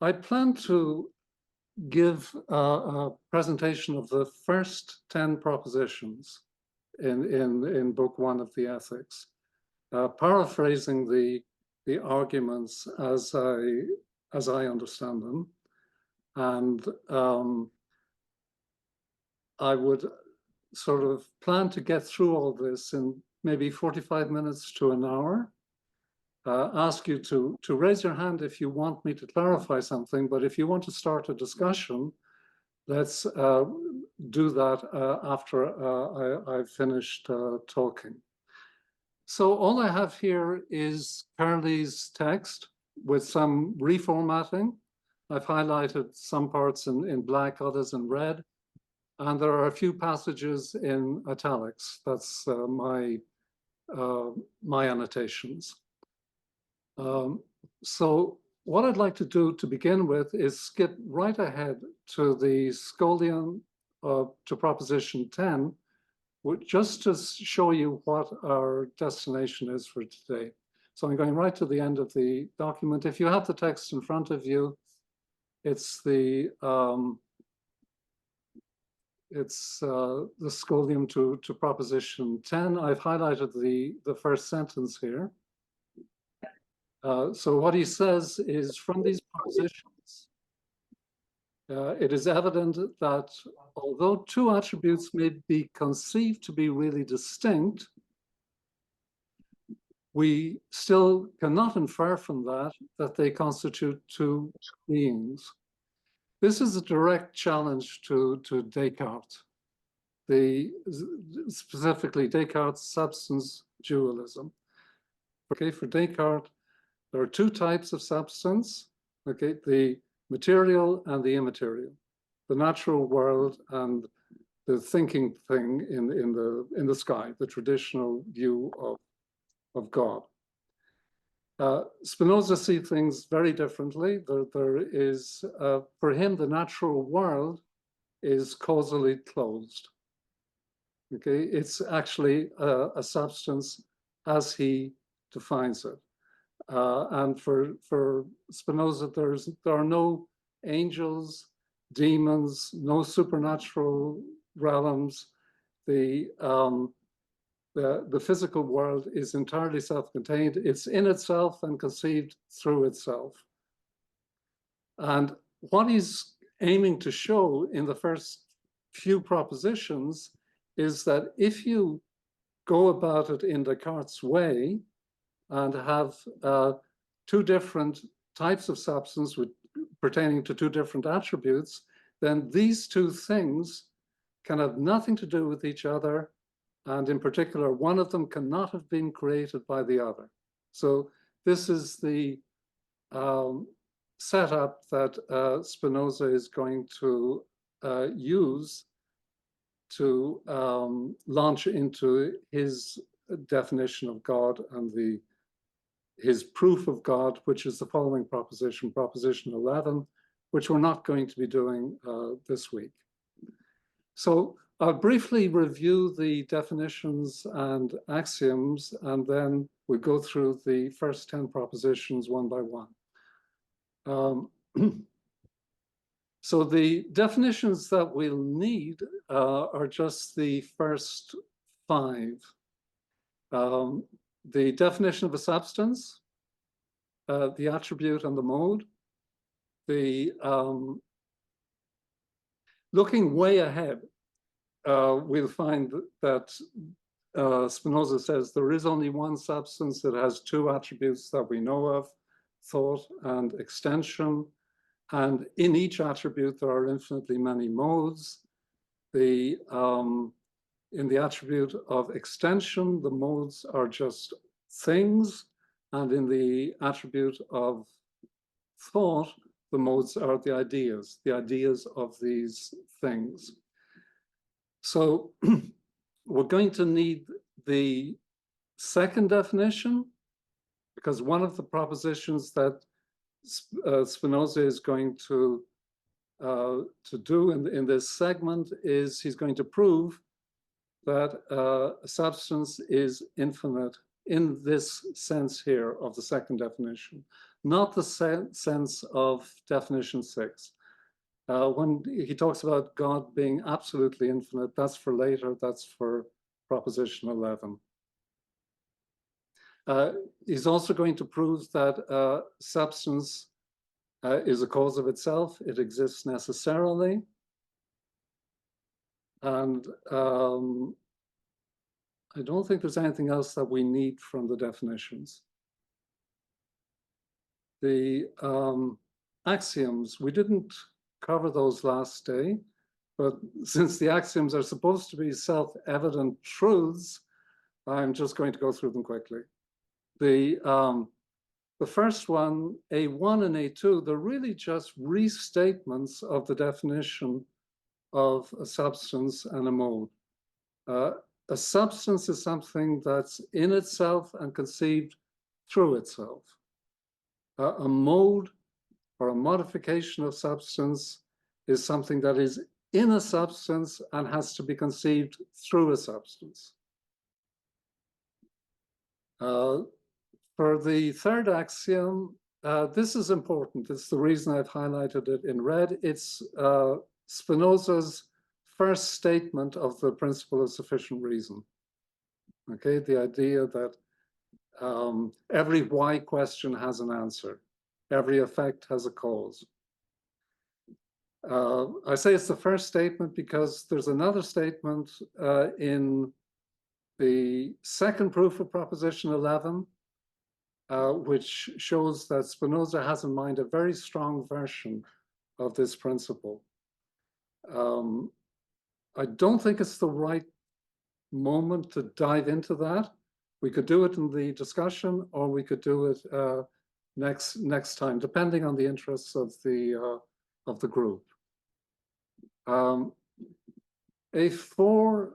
I plan to give a presentation of the first 10 propositions in book one of the Ethics, paraphrasing the arguments as I understand them. And I would sort of plan to get through all this in maybe 45 minutes to an hour. Ask you to raise your hand if you want me to clarify something, but if you want to start a discussion, let's do that after I've finished talking. So all I have here is Curley's text with some reformatting. I've highlighted some parts in black, others in red, and there are a few passages in italics. That's my annotations. So what I'd like to do to begin with is skip right ahead to the scholium to proposition 10, just to show you what our destination is for today. So I'm going right to the end of the document. If you have the text in front of you, it's the scholium to proposition 10. I've highlighted the first sentence here. So what he says is, from these propositions, it is evident that although two attributes may be conceived to be really distinct, we still cannot infer from that they constitute two beings. This is a direct challenge to Descartes, specifically Descartes' substance dualism. Okay, for Descartes, there are two types of substance, okay, the material and the immaterial, the natural world and the thinking thing in the sky, the traditional view of God. Spinoza sees things very differently. There is, for him, the natural world is causally closed. Okay, it's actually a substance as he defines it. And for Spinoza, there are no angels, demons, no supernatural realms. The physical world is entirely self-contained. It's in itself and conceived through itself. And what he's aiming to show in the first few propositions is that if you go about it in Descartes' way and have two different types of substance pertaining to two different attributes, then these two things can have nothing to do with each other. And in particular, one of them cannot have been created by the other. So this is the setup that Spinoza is going to use to launch into his definition of God and his proof of God, which is the following proposition, proposition 11, which we're not going to be doing this week. So I'll briefly review the definitions and axioms, and then we go through the first 10 propositions one by one. So the definitions that we'll need are just the first 5. The definition of a substance, the attribute and the mode, looking way ahead, we'll find that Spinoza says there is only one substance that has two attributes that we know of, thought and extension. And in each attribute, there are infinitely many modes. In the attribute of extension, the modes are just things. And in the attribute of thought, the modes are the ideas of these things. So we're going to need the second definition, because one of the propositions that Spinoza is going to do in this segment is he's going to prove that a substance is infinite in this sense here of the second definition. not the sense of definition 6. When he talks about God being absolutely infinite, that's for later, that's for proposition 11. He's also going to prove that substance is a cause of itself. It exists necessarily. And I don't think there's anything else that we need from the definitions. The axioms, we didn't cover those last day, but since the axioms are supposed to be self-evident truths, I'm just going to go through them quickly. The first one, A1 and A2, they're really just restatements of the definition of a substance and a mode. A substance is something that's in itself and conceived through itself. A mode or a modification of substance is something that is in a substance and has to be conceived through a substance. For the third axiom, this is important. It's the reason I've highlighted it in red. It's Spinoza's first statement of the principle of sufficient reason. Okay, the idea that every why question has an answer. Every effect has a cause. I say it's the first statement because there's another statement in the second proof of proposition 11, which shows that Spinoza has in mind a very strong version of this principle. I don't think it's the right moment to dive into that. We could do it in the discussion, or we could do it next time, depending on the interests of the group. A4,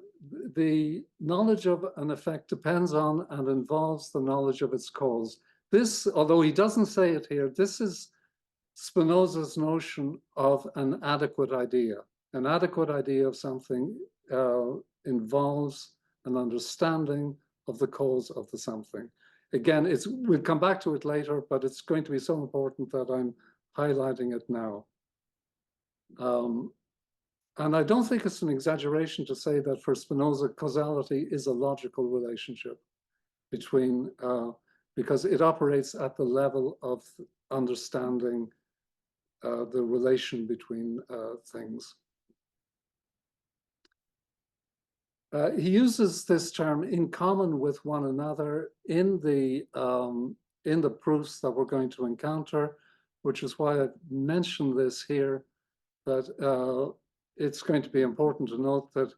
the knowledge of an effect depends on and involves the knowledge of its cause. This, although he doesn't say it here, this is Spinoza's notion of an adequate idea. An adequate idea of something involves an understanding of the cause of the something. Again, we'll come back to it later, but it's going to be so important that I'm highlighting it now. And I don't think it's an exaggeration to say that for Spinoza, causality is a logical relationship between, because it operates at the level of understanding the relation between things. He uses this term in common with one another in the proofs that we're going to encounter, which is why I've mentioned this here, that it's going to be important to note that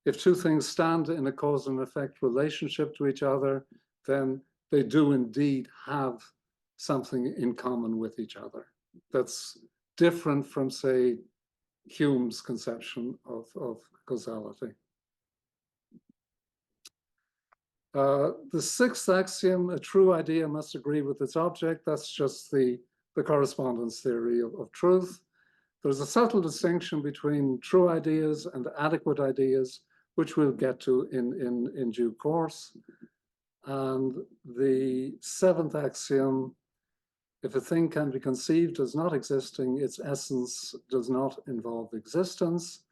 if two things stand in a cause and effect relationship to each other, then they do indeed have something in common with each other. That's different from, say, Hume's conception of causality. The sixth axiom, a true idea must agree with its object. That's just the correspondence theory of truth. There's a subtle distinction between true ideas and adequate ideas, which we'll get to in due course. And the seventh axiom, if a thing can be conceived as not existing, its essence does not involve existence.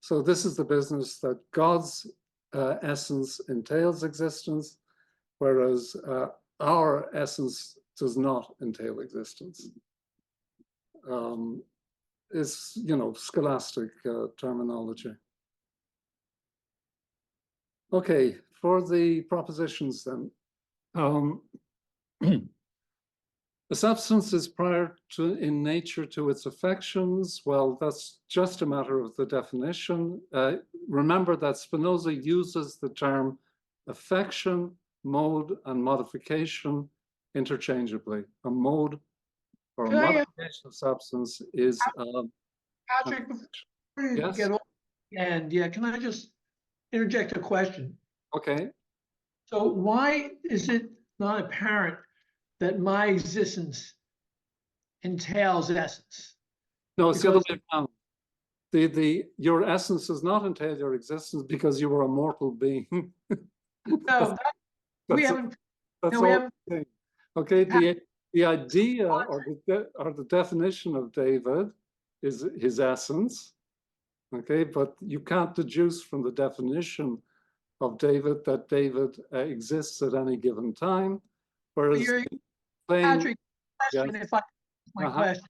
So this is the business that God's essence entails existence, whereas our essence does not entail existence. It's, scholastic terminology. Okay, for the propositions then. The substance is prior to, in nature, to its affections. Well, that's just a matter of the definition. Remember that Spinoza uses the term affection, mode, and modification interchangeably. A mode or a modification of substance is Patrick, before you get off the end, can I just interject a question? Okay. So why is it not apparent that my existence entails essence? No, it's the other way around. Your essence does not entail your existence because you were a mortal being. No, we haven't. That's all. Okay. the idea or the definition of David is his essence, okay? But you can't deduce from the definition of David that David exists at any given time, whereas Patrick, yes, question, if I my question,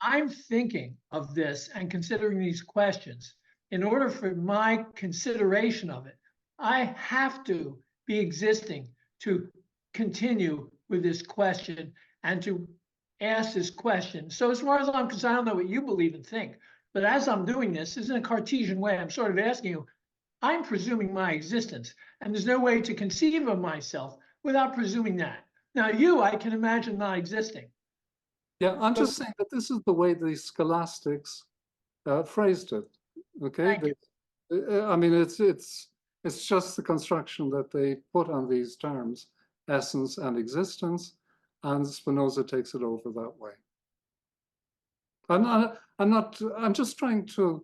I'm thinking of this and considering these questions. In order for my consideration of it, I have to be existing to continue with this question and to ask this question. So as far as I'm concerned, I don't know what you believe and think, but as I'm doing this in a Cartesian way, I'm sort of asking you, I'm presuming my existence, and there's no way to conceive of myself without presuming that. Now you, I can imagine not existing. yeah, I'm just saying that this is the way the scholastics phrased it. Okay, I mean it's just the construction that they put on these terms, essence and existence, and Spinoza takes it over that way. I'm just trying to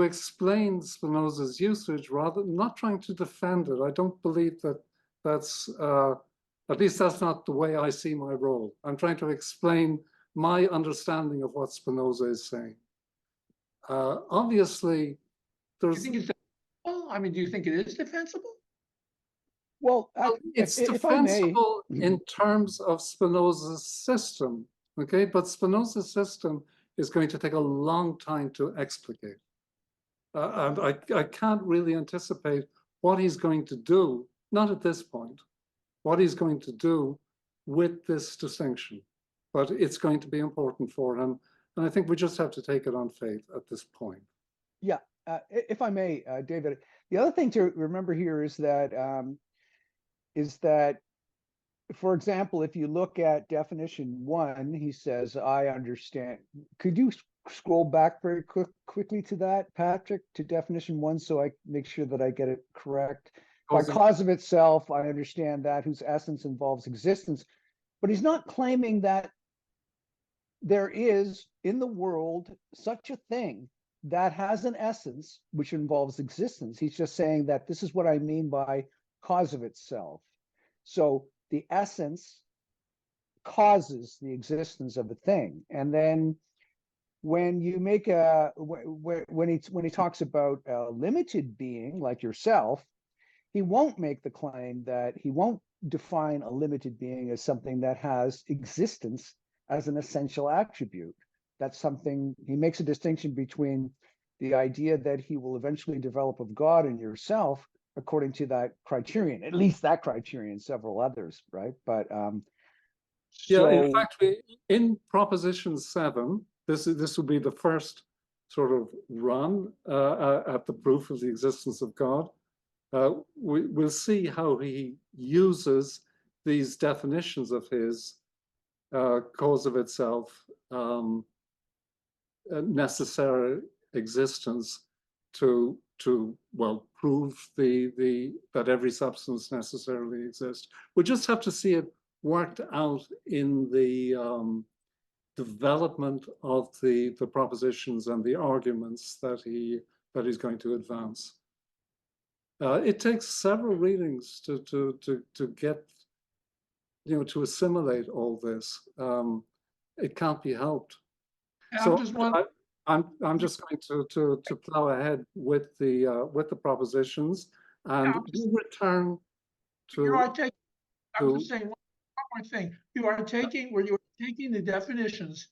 explain Spinoza's usage rather than not trying to defend it. I don't believe that that's at least that's not the way I see my role. I'm trying to explain my understanding of what Spinoza is saying. Obviously, there's. Do you think it's defensible? I mean, do you think it is defensible? Well, it's defensible in terms of Spinoza's system, okay? But Spinoza's system is going to take a long time to explicate. And I can't really anticipate what he's going to do, not at this point, what he's going to do with this distinction. But it's going to be important for him. And I think we just have to take it on faith at this point. Yeah, if I may, David, the other thing to remember here is that, for example, if you look at definition 1, he says, I understand. Could you scroll back very quickly to that, Patrick, to definition 1, so I make sure that I get it correct? By cause of itself, I understand that whose essence involves existence. But he's not claiming that there is in the world such a thing that has an essence which involves existence. He's just saying that this is what I mean by cause of itself. So the essence causes the existence of a thing. And then when you make when he talks about a limited being like yourself, he won't make the claim that he won't define a limited being as something that has existence as an essential attribute. That's something, he makes a distinction between the idea that he will eventually develop of God and yourself according to that criterion, at least that criterion, several others, right? But yeah, in fact, in proposition 7, this will be the first sort of run at the proof of the existence of God. We'll see how he uses these definitions of his cause of itself, necessary existence to well prove that every substance necessarily exists. We just have to see it worked out in the development of the propositions and the arguments that he's going to advance. It takes several readings to get, to assimilate all this. It can't be helped. So I'm just going to plow ahead with the propositions, and we'll return to. I was just saying one more thing. You are taking the definitions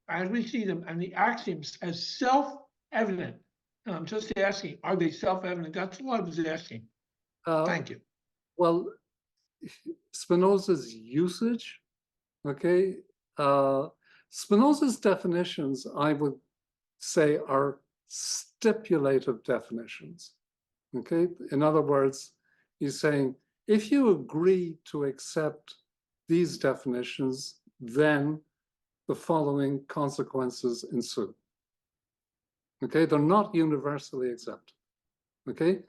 as we see them and the axioms as self-evident. And I'm just asking, are they self-evident? That's all I was asking. Thank you. Well, Spinoza's usage, okay. Spinoza's definitions, I would say, are stipulative definitions. Okay, in other words, he's saying, if you agree to accept these definitions, then the following consequences ensue. Okay, they're not universally accepted. Okay.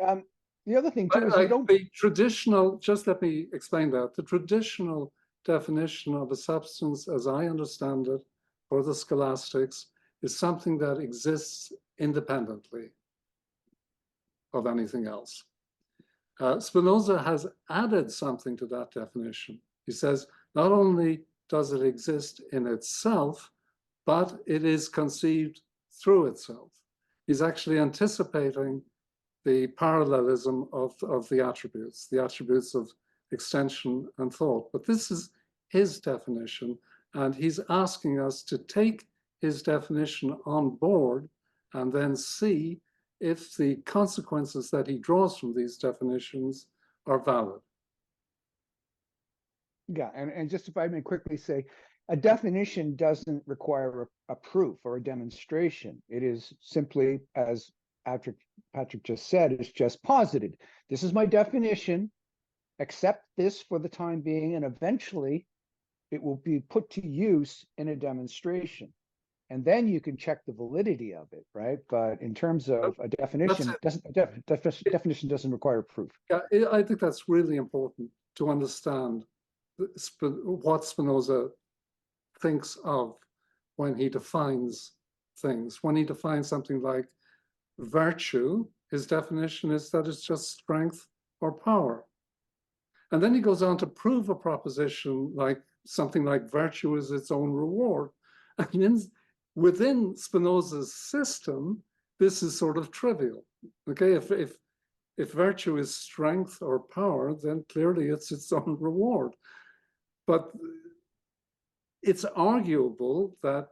The other thing too is the traditional. Just let me explain that. The traditional definition of a substance, as I understand it, for the scholastics, is something that exists independently of anything else. Spinoza has added something to that definition. He says, not only does it exist in itself, but it is conceived through itself. He's actually anticipating the parallelism of the attributes of extension and thought. But this is his definition, and he's asking us to take his definition on board and then see if the consequences that he draws from these definitions are valid. Yeah, and just if I may quickly say, a definition doesn't require a proof or a demonstration. It is simply, as Patrick just said, it's just posited. This is my definition. Accept this for the time being, and eventually it will be put to use in a demonstration. And then you can check the validity of it, right? But in terms of a definition, definition doesn't require proof. Yeah, I think that's really important to understand what Spinoza thinks of when he defines things. When he defines something like virtue, his definition is that it's just strength or power. And then he goes on to prove a proposition like something like virtue is its own reward. I mean, within Spinoza's system, this is sort of trivial. Okay, if virtue is strength or power, then clearly it's its own reward. But it's arguable that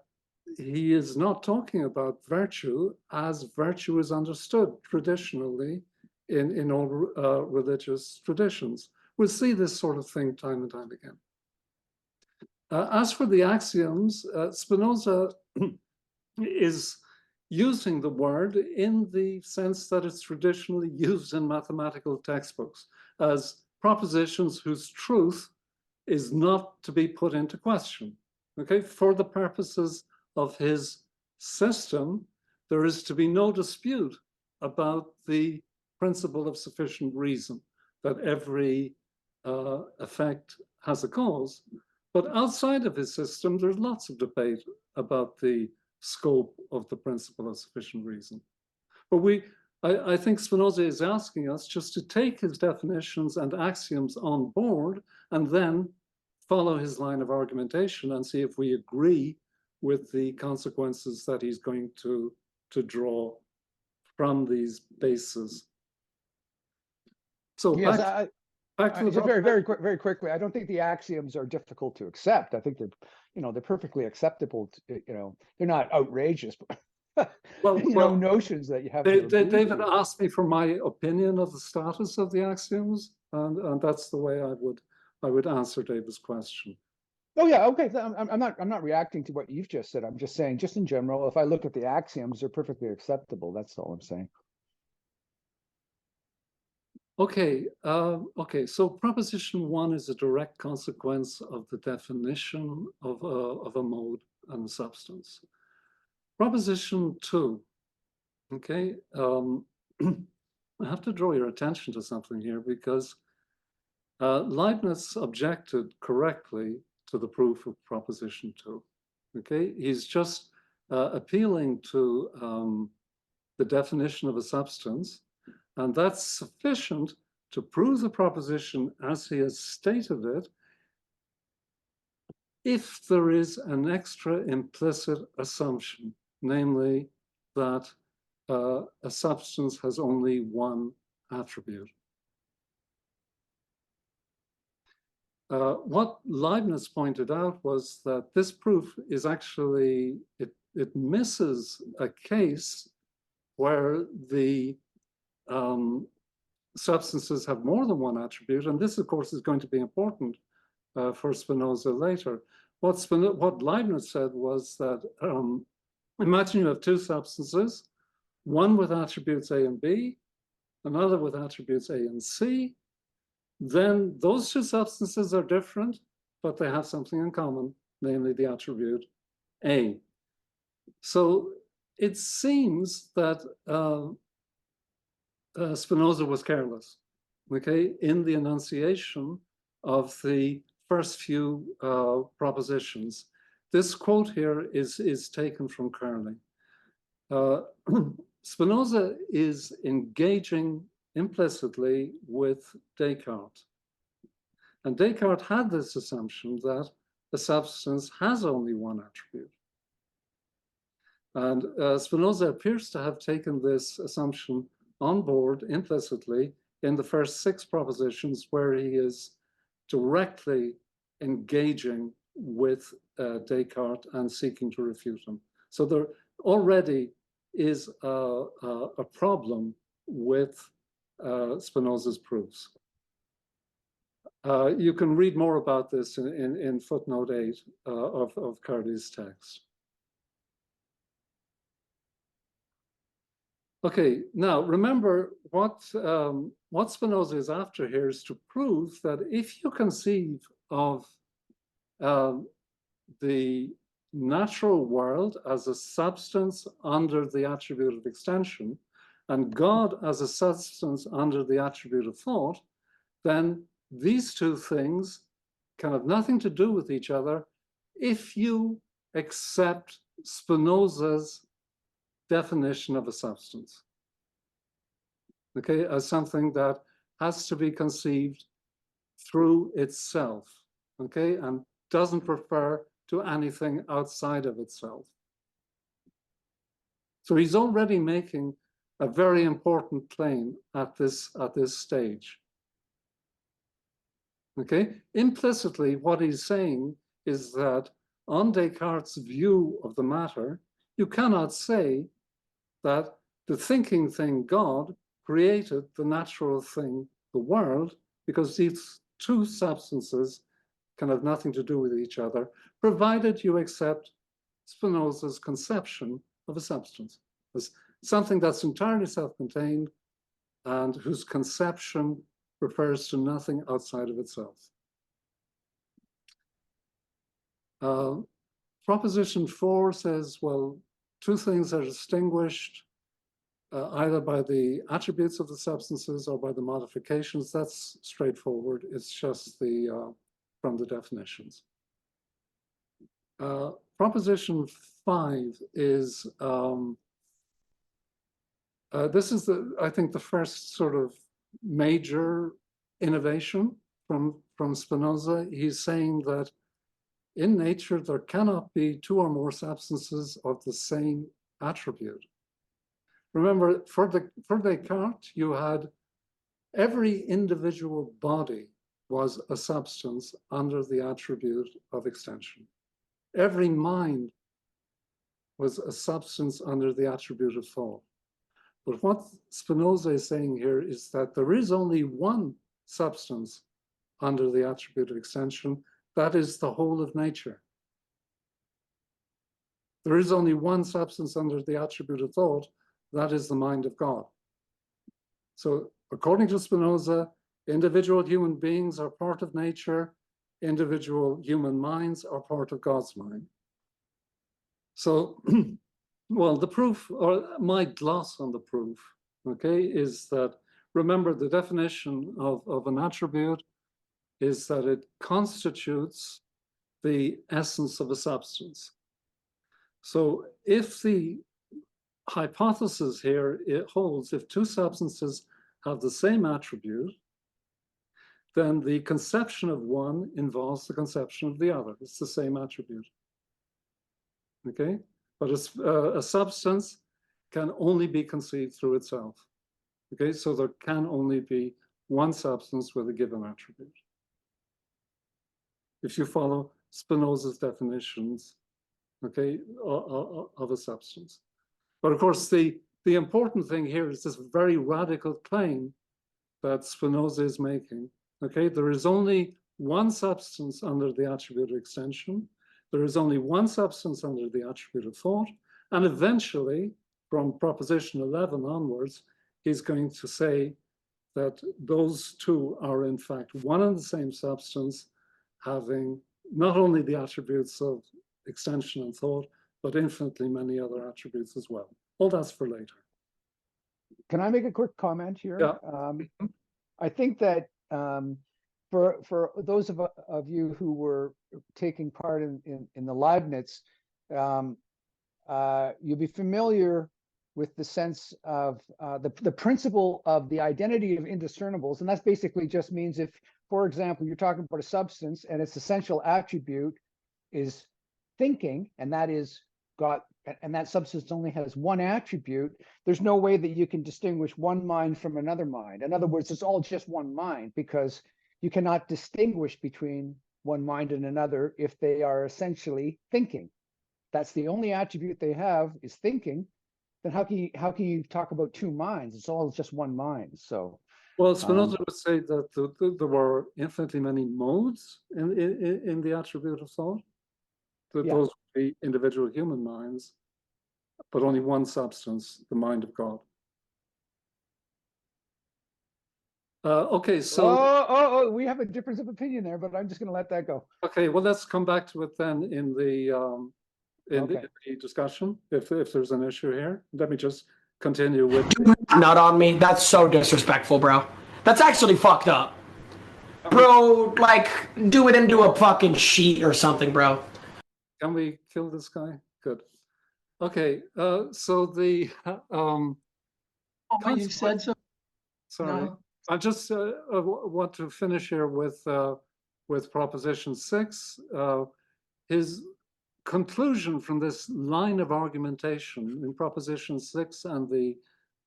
he is not talking about virtue as virtue is understood traditionally in all religious traditions. We'll see this sort of thing time and time again. As for the axioms, Spinoza is using the word in the sense that it's traditionally used in mathematical textbooks as propositions whose truth is not to be put into question. Okay, for the purposes of his system, there is to be no dispute about the principle of sufficient reason, that every effect has a cause. But outside of his system, there's lots of debate about the scope of the principle of sufficient reason. But I think Spinoza is asking us just to take his definitions and axioms on board and then follow his line of argumentation and see if we agree with the consequences that he's going to draw from these bases. So yes, back to the very quickly. I don't think the axioms are difficult to accept. I think they're perfectly acceptable. They're not outrageous. Well, notions that you have. David asked me for my opinion of the status of the axioms, and that's the way I would answer David's question. Oh yeah, okay. I'm not reacting to what you've just said. I'm just saying, just in general, if I look at the axioms, they're perfectly acceptable. That's all I'm saying. Okay. So proposition 1 is a direct consequence of the definition of a mode and a substance. Proposition 2. Okay. I have to draw your attention to something here because Leibniz objected correctly to the proof of proposition 2. Okay, he's just appealing to the definition of a substance, and that's sufficient to prove the proposition as he has stated it if there is an extra implicit assumption, namely that a substance has only one attribute. What Leibniz pointed out was that this proof is actually, it misses a case where the substances have more than one attribute, and this, of course, is going to be important for Spinoza later. What Leibniz said was that, imagine you have two substances, one with attributes A and B, another with attributes A and C. Then those two substances are different, but they have something in common, namely the attribute A. So it seems that Spinoza was careless, okay, in the enunciation of the first few propositions. This quote here is taken from Curley. Spinoza is engaging implicitly with Descartes. And Descartes had this assumption that a substance has only one attribute. And Spinoza appears to have taken this assumption on board implicitly in the first 6 propositions, where he is directly engaging with Descartes and seeking to refute him. So there already is a problem with Spinoza's proofs. You can read more about this in footnote 8 of Curley's text. Okay, now remember what Spinoza is after here is to prove that if you conceive of the natural world as a substance under the attribute of extension, and God as a substance under the attribute of thought, then these two things can have nothing to do with each other if you accept Spinoza's definition of a substance, okay, as something that has to be conceived through itself, okay, and doesn't refer to anything outside of itself. So he's already making a very important claim at this stage. Okay, implicitly, what he's saying is that on Descartes' view of the matter, you cannot say that the thinking thing, God, created the natural thing, the world, because these two substances can have nothing to do with each other, provided you accept Spinoza's conception of a substance as something that's entirely self-contained and whose conception refers to nothing outside of itself. Proposition 4 says, well, two things are distinguished either by the attributes of the substances or by the modifications. That's straightforward. It's just the from the definitions. Proposition 5 is this is I think the first sort of major innovation from Spinoza. He's saying that in nature there cannot be two or more substances of the same attribute. Remember, for Descartes, you had every individual body was a substance under the attribute of extension. Every mind was a substance under the attribute of thought. But what Spinoza is saying here is that there is only one substance under the attribute of extension, that is the whole of nature. There is only one substance under the attribute of thought, that is the mind of God. So according to Spinoza, individual human beings are part of nature, individual human minds are part of God's mind. So, well, the proof, or my gloss on the proof, okay, is that, remember, the definition of an attribute is that it constitutes the essence of a substance. So if the hypothesis here, it holds, if two substances have the same attribute, then the conception of one involves the conception of the other. It's the same attribute. Okay? But a substance can only be conceived through itself. Okay? So there can only be one substance with a given attribute. If you follow Spinoza's definitions, okay, of a substance. But of course, the important thing here is this very radical claim that Spinoza is making. Okay, there is only one substance under the attribute of extension. There is only one substance under the attribute of thought. And eventually, from proposition 11 onwards, he's going to say that those two are in fact one and the same substance, having not only the attributes of extension and thought, but infinitely many other attributes as well. All that's for later. Can I make a quick comment here? Yeah. I think that for those of you who were taking part in the Leibniz, you'll be familiar with the sense of the principle of the identity of indiscernibles. And that basically just means if, for example, you're talking about a substance and its essential attribute is thinking, and that is got, and that substance only has one attribute, there's no way that you can distinguish one mind from another mind. In other words, it's all just one mind, because you cannot distinguish between one mind and another if they are essentially thinking. That's the only attribute they have, is thinking. Then how can you talk about two minds? It's all just one mind. So well, Spinoza would say that there were infinitely many modes in the attribute of thought. That yeah. those would be individual human minds, but only one substance, the mind of God. Okay, so we have a difference of opinion there, but I'm just going to let that go. okay, well, let's come back to it then in the discussion, if there's an issue here. Let me just continue with. Not on me. That's so disrespectful, bro. That's actually fucked up, bro. Like, do it into a fucking sheet or something, bro. Can we kill this guy? Good. Okay, so the You said so. Sorry, No. I just want to finish here with Proposition 6. His conclusion from this line of argumentation in Proposition 6 and the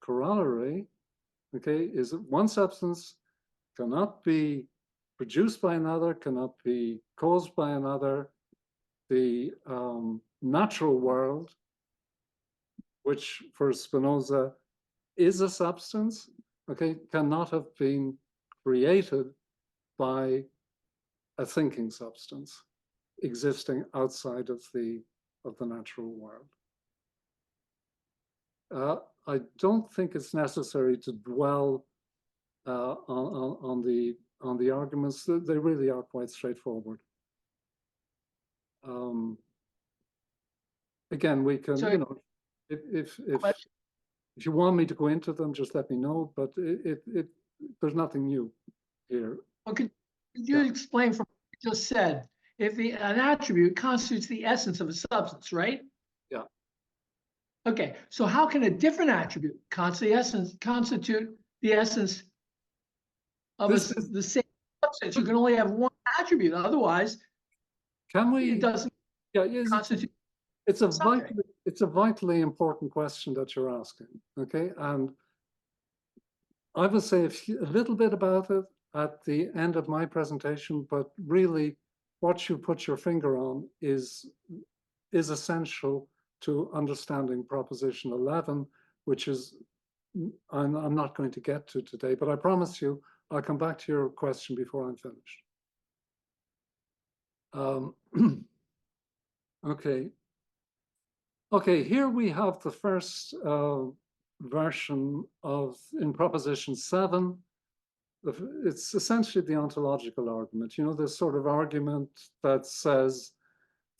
corollary, okay, is that one substance cannot be produced by another, cannot be caused by another. The natural world, which for Spinoza is a substance, okay, cannot have been created by a thinking substance existing outside of the natural world. I don't think it's necessary to dwell on the arguments. They really are quite straightforward. Again, we can, you know, if you want me to go into them, just let me know. But there's nothing new here. Well, could you explain from what you just said? If an attribute constitutes the essence of a substance, right? Yeah. Okay, so how can a different attribute constitute the essence of the same substance? You can only have one attribute, otherwise, can we? It doesn't constitute. It's a vitally important question that you're asking. Okay, and I will say a little bit about it at the end of my presentation, but really, what you put your finger on is essential to understanding Proposition 11, which is I'm not going to get to today, but I promise you I'll come back to your question before I'm finished. Okay, here we have the first version of, in Proposition 7, it's essentially the ontological argument. You know, this sort of argument that says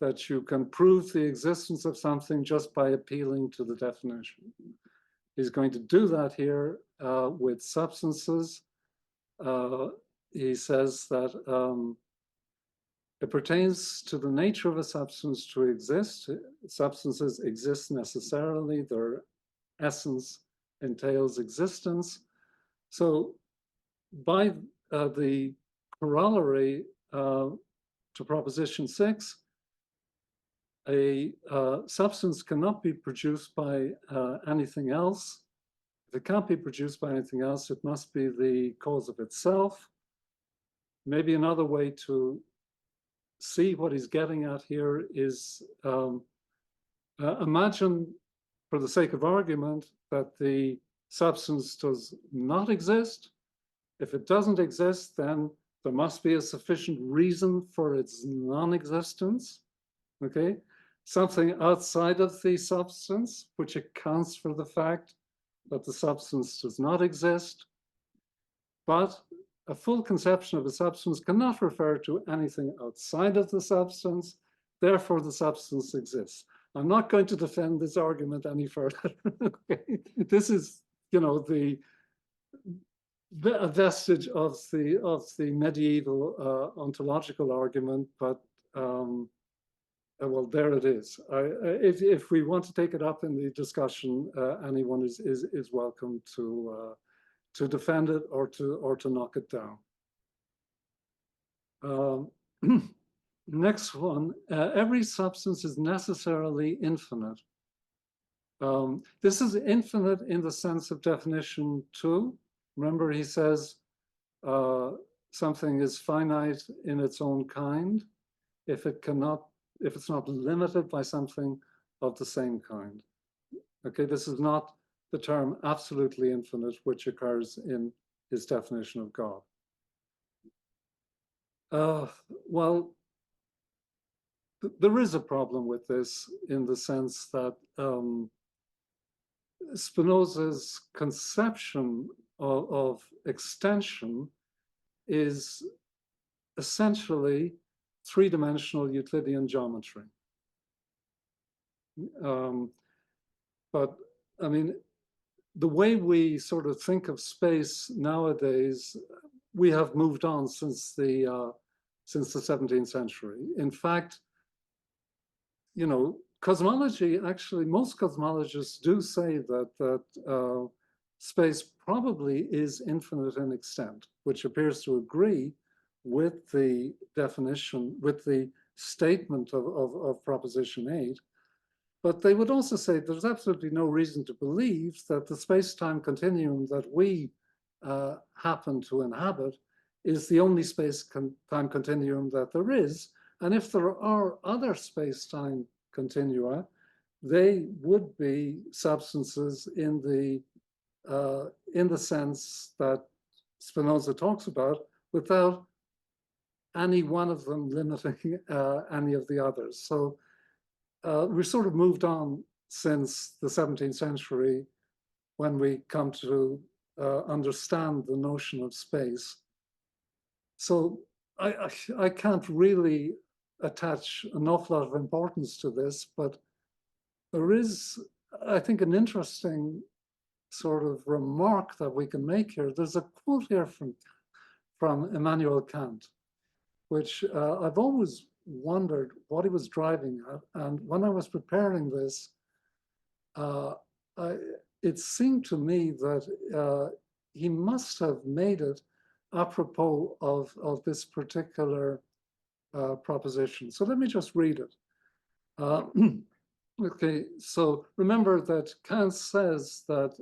that you can prove the existence of something just by appealing to the definition. He's going to do that here with substances. He says that it pertains to the nature of a substance to exist. Substances exist necessarily. Their essence entails existence. So by the corollary to Proposition 6, a substance cannot be produced by anything else. If it can't be produced by anything else, it must be the cause of itself. Maybe another way to see what he's getting at here is imagine, for the sake of argument, that the substance does not exist. If it doesn't exist, then there must be a sufficient reason for its non-existence, okay? Something outside of the substance, which accounts for the fact that the substance does not exist. But a full conception of a substance cannot refer to anything outside of the substance, therefore the substance exists. I'm not going to defend this argument any further. Okay? This is, you know, a vestige of the medieval ontological argument, but well, there it is. If we want to take it up in the discussion, anyone is welcome to defend it or to knock it down. Next one, every substance is necessarily infinite. This is infinite in the sense of definition 2. Remember, he says something is finite in its own kind if it's not limited by something of the same kind. Okay, this is not the term absolutely infinite, which occurs in his definition of God. Well, there is a problem with this in the sense that Spinoza's conception of extension is essentially three-dimensional Euclidean geometry. But I mean, the way we sort of think of space nowadays, we have moved on since the 17th century. In fact, you know, cosmology, actually, most cosmologists do say that space probably is infinite in extent, which appears to agree with the definition, with the statement of Proposition 8. But they would also say there's absolutely no reason to believe that the space-time continuum that we happen to inhabit is the only space-time continuum that there is. And if there are other space-time continua, they would be substances in the sense that Spinoza talks about, without any one of them limiting any of the others. So we've sort of moved on since the 17th century when we come to understand the notion of space. So I can't really attach an awful lot of importance to this, but there is, I think, an interesting sort of remark that we can make here. There's a quote here from Immanuel Kant, which I've always wondered what he was driving at. And when I was preparing this, it seemed to me that he must have made it apropos of this particular proposition. So let me just read it. Okay, so remember that Kant says that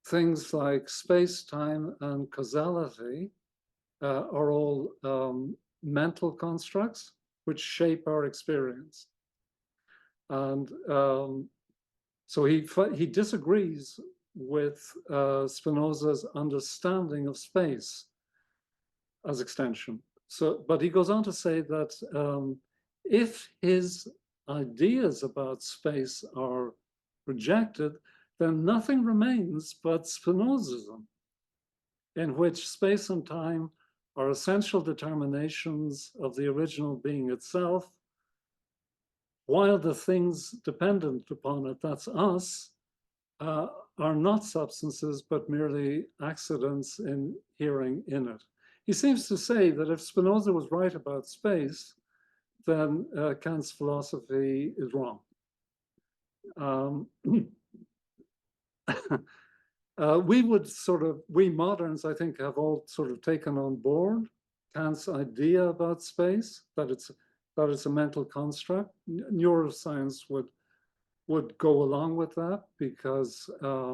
things like space-time and causality are all mental constructs which shape our experience. And so he disagrees with Spinoza's understanding of space as extension. So, but he goes on to say that if his ideas about space are rejected, then nothing remains but Spinozism, in which space and time are essential determinations of the original being itself, while the things dependent upon it, that's us, are not substances, but merely accidents inhering in it. He seems to say that if Spinoza was right about space, then Kant's philosophy is wrong. We moderns, I think, have all sort of taken on board Kant's idea about space, that it's a mental construct. Neuroscience would go along with that because, I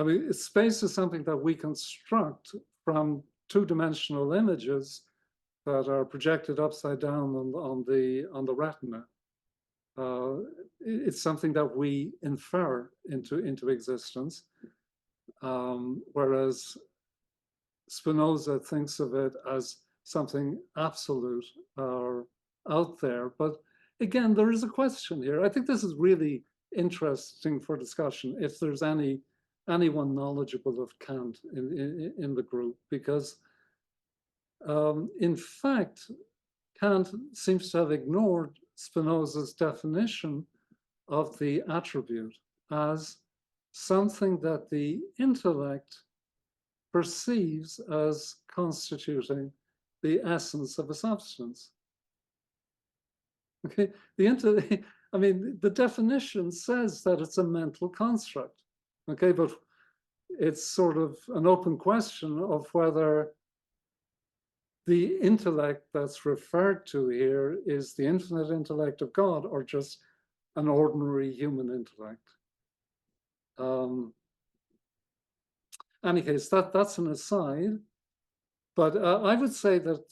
mean, space is something that we construct from two-dimensional images that are projected upside down on the retina. It's something that we infer into existence, whereas Spinoza thinks of it as something absolute or out there. But again, there is a question here. I think this is really interesting for discussion if there's anyone knowledgeable of Kant in the group, because in fact, Kant seems to have ignored Spinoza's definition of the attribute as something that the intellect perceives as constituting the essence of a substance. Okay, I mean, the definition says that it's a mental construct. Okay, but it's sort of an open question of whether the intellect that's referred to here is the infinite intellect of God or just an ordinary human intellect. Any case, that's an aside, but I would say that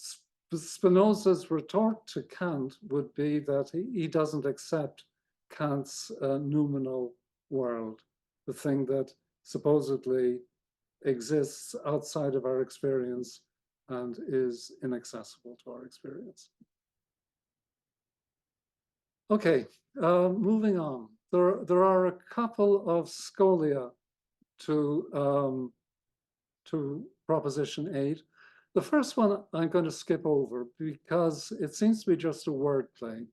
Spinoza's retort to Kant would be that he doesn't accept Kant's noumenal world, the thing that supposedly exists outside of our experience and is inaccessible to our experience. Okay, moving on. There are a couple of scholia to Proposition 8. The first one I'm going to skip over because it seems to be just a wordplay.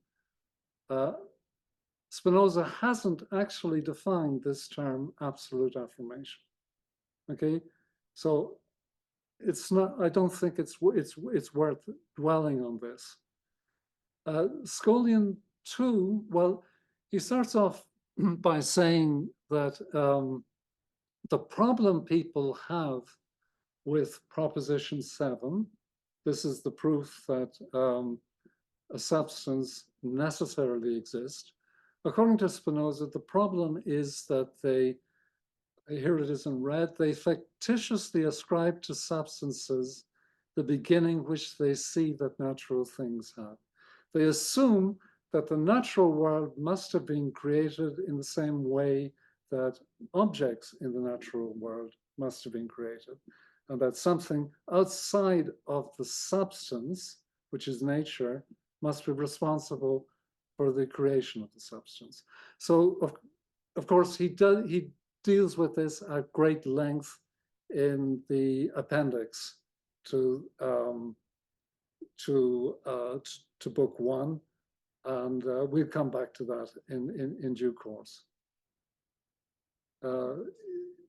Spinoza hasn't actually defined this term absolute affirmation. Okay, so it's not. I don't think it's worth dwelling on this. Scholium 2. Well, he starts off by saying that the problem people have with Proposition 7, this is the proof that a substance necessarily exists. According to Spinoza, the problem is that they, here it is in red, they fictitiously ascribe to substances the beginning which they see that natural things have. They assume that the natural world must have been created in the same way that objects in the natural world must have been created, and that something outside of the substance, which is nature, must be responsible for the creation of the substance. So, of course, he deals with this at great length in the appendix to Book 1, and we'll come back to that in due course.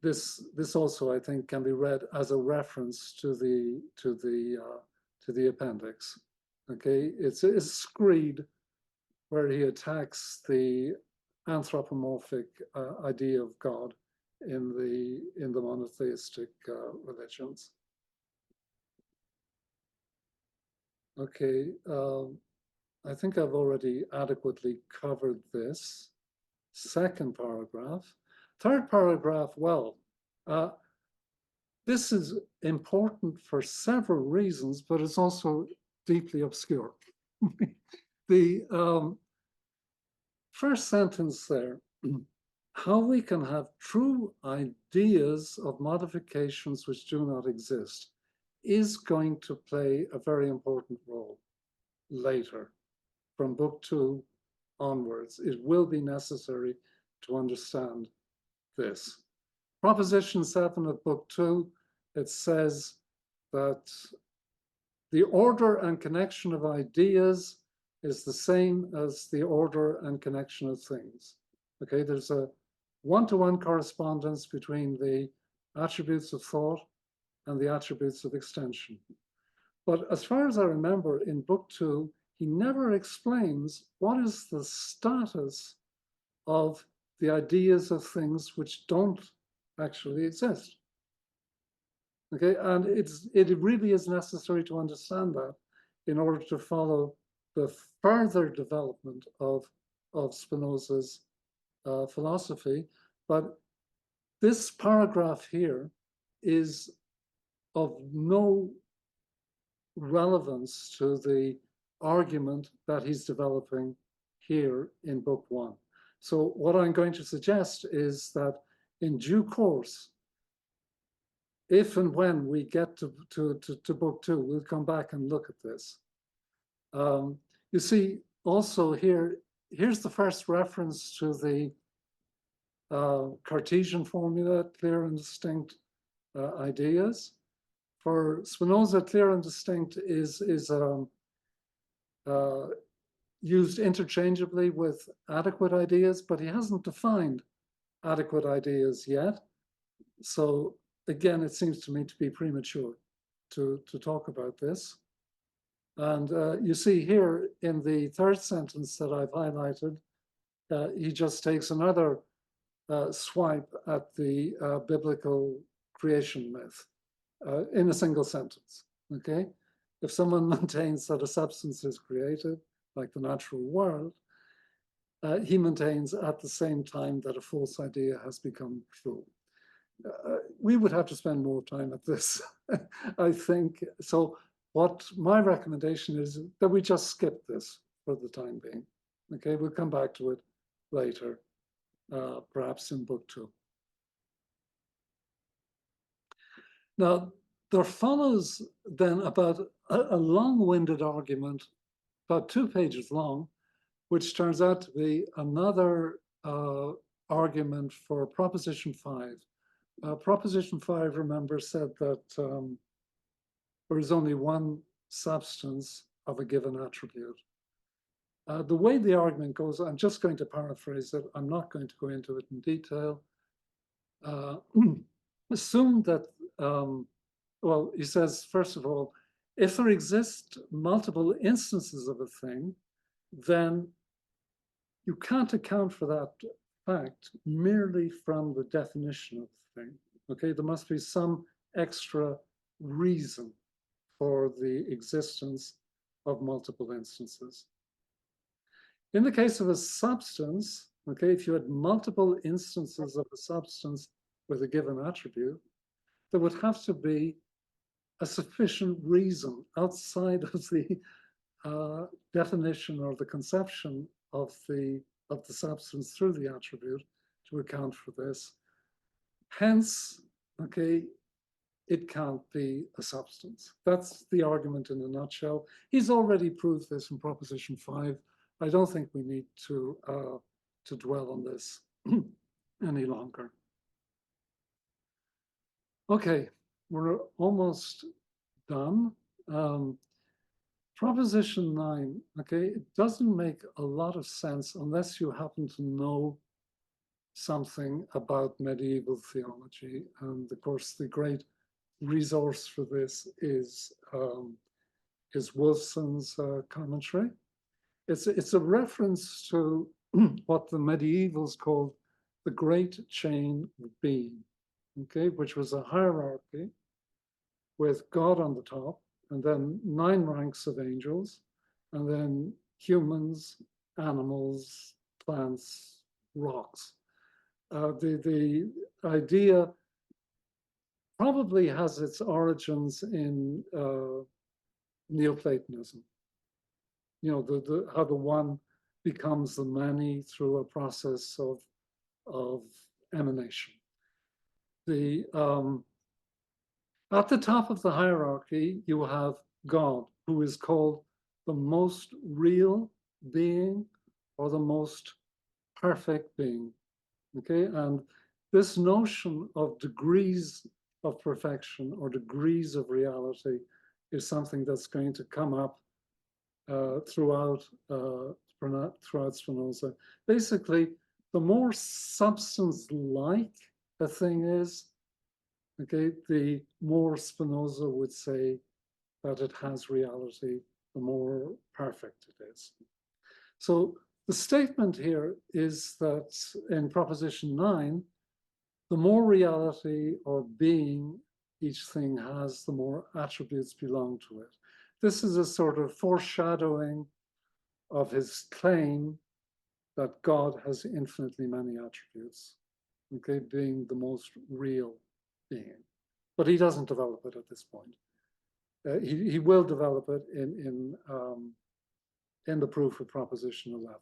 This also, I think, can be read as a reference to the appendix. Okay, it's a screed where he attacks the anthropomorphic idea of God in the monotheistic religions. Okay, I think I've already adequately covered this. Second paragraph. Third paragraph, well, this is important for several reasons, but it's also deeply obscure. The first sentence there, how we can have true ideas of modifications which do not exist, is going to play a very important role later. From Book 2 onwards, it will be necessary to understand this. Proposition 7 of Book 2, it says that the order and connection of ideas is the same as the order and connection of things. Okay, there's a one-to-one correspondence between the attributes of thought and the attributes of extension. But as far as I remember, in Book 2, he never explains what is the status of the ideas of things which don't actually exist. Okay, and it really is necessary to understand that in order to follow the further development of Spinoza's philosophy. But this paragraph here is of no relevance to the argument that he's developing here in Book 1. So what I'm going to suggest is that in due course, if and when we get to Book 2, we'll come back and look at this. You see, also here's the first reference to the Cartesian formula, clear and distinct ideas. For Spinoza, clear and distinct is used interchangeably with adequate ideas, but he hasn't defined adequate ideas yet. So again, it seems to me to be premature to talk about this. And you see here in the third sentence that I've highlighted, he just takes another swipe at the biblical creation myth in a single sentence, okay? if someone maintains that a substance is created, like the natural world, he maintains at the same time that a false idea has become true. We would have to spend more time at this, I think. So what my recommendation is that we just skip this for the time being. Okay, we'll come back to it later, perhaps in book 2. Now, there follows then about a long-winded argument, about 2 pages long, which turns out to be another argument for Proposition 5. Proposition 5, remember, said that there is only one substance of a given attribute. The way the argument goes, I'm just going to paraphrase it. I'm not going to go into it in detail. Assume that, well, he says, first of all, if there exist multiple instances of a thing, then you can't account for that fact merely from the definition of the thing. Okay, there must be some extra reason for the existence of multiple instances. In the case of a substance, okay, if you had multiple instances of a substance with a given attribute, there would have to be a sufficient reason outside of the definition or the conception of the substance through the attribute to account for this. Hence, okay, it can't be a substance. That's the argument in a nutshell. He's already proved this in Proposition 5. I don't think we need to dwell on this any longer. Okay, we're almost done. Proposition 9, okay, it doesn't make a lot of sense unless you happen to know something about medieval theology. And of course, the great resource for this is Wolfson's commentary. It's a reference to what the medievals called the great chain of being, okay, which was a hierarchy with God on the top, and then 9 ranks of angels, and then humans, animals, plants, rocks. The idea probably has its origins in Neoplatonism. You know, how the one becomes the many through a process of emanation. At the top of the hierarchy, you have God, who is called the most real being or the most perfect being. Okay, and this notion of degrees of perfection or degrees of reality is something that's going to come up throughout Spinoza. Basically, the more substance-like a thing is, okay, the more Spinoza would say that it has reality, the more perfect it is. So the statement here is that in Proposition 9, the more reality or being each thing has, the more attributes belong to it. This is a sort of foreshadowing of his claim that God has infinitely many attributes, okay, being the most real being. But he doesn't develop it at this point. He will develop it in the proof of Proposition 11.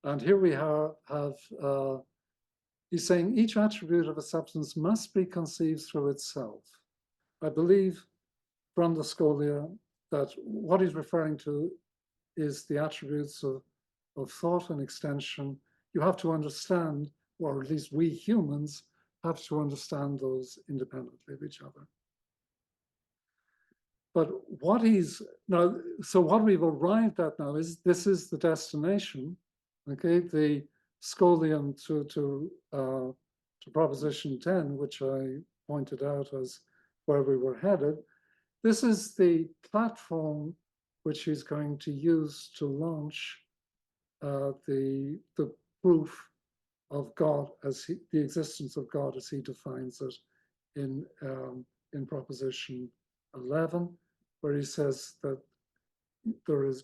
And here we have he's saying each attribute of a substance must be conceived through itself. I believe from the Scholia that what he's referring to is the attributes of thought and extension. You have to understand, or at least we humans have to understand those independently of each other. But what he's now, so what we've arrived at now is this is the destination, okay? The scholium to Proposition 10, which I pointed out as where we were headed. This is the platform which he's going to use to launch the proof of God as the existence of God as he defines it in Proposition 11, where he says that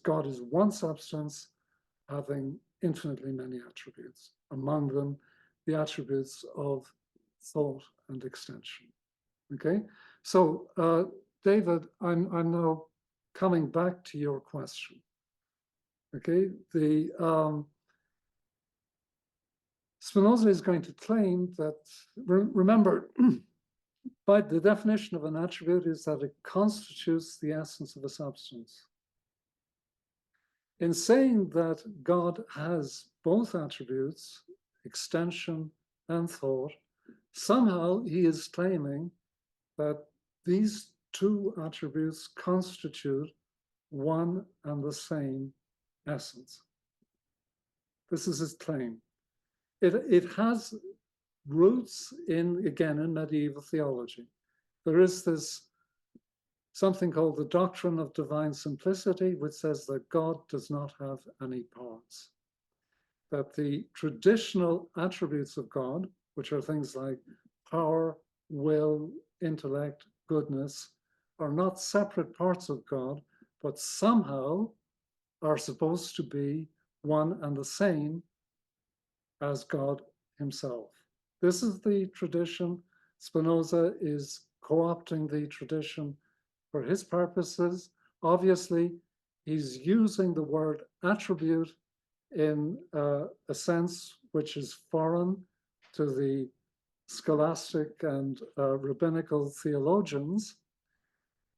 God is one substance having infinitely many attributes, among them the attributes of thought and extension. Okay, so David, I'm now coming back to your question. Okay, Spinoza is going to claim that, remember, by the definition of an attribute is that it constitutes the essence of a substance. In saying that God has both attributes, extension and thought, somehow he is claiming that these two attributes constitute one and the same essence. This is his claim. It has roots in, again, in medieval theology. There is this something called the doctrine of divine simplicity, which says that God does not have any parts. That the traditional attributes of God, which are things like power, will, intellect, goodness, are not separate parts of God, but somehow are supposed to be one and the same as God himself. This is the tradition. Spinoza is co-opting the tradition for his purposes. Obviously, he's using the word attribute in a sense which is foreign to the scholastic and rabbinical theologians.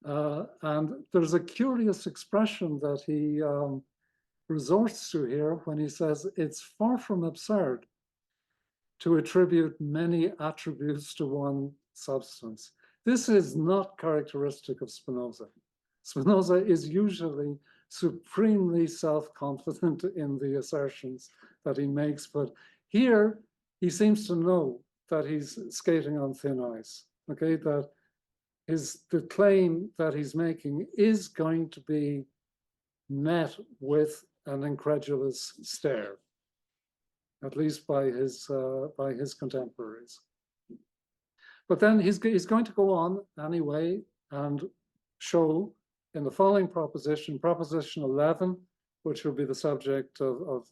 And there's a curious expression that he resorts to here when he says it's far from absurd to attribute many attributes to one substance. This is not characteristic of Spinoza. Spinoza is usually supremely self-confident in the assertions that he makes, but here he seems to know that he's skating on thin ice, okay? That the claim that he's making is going to be met with an incredulous stare, at least by his contemporaries. But then he's going to go on anyway and show in the following proposition, proposition 11, which will be the subject of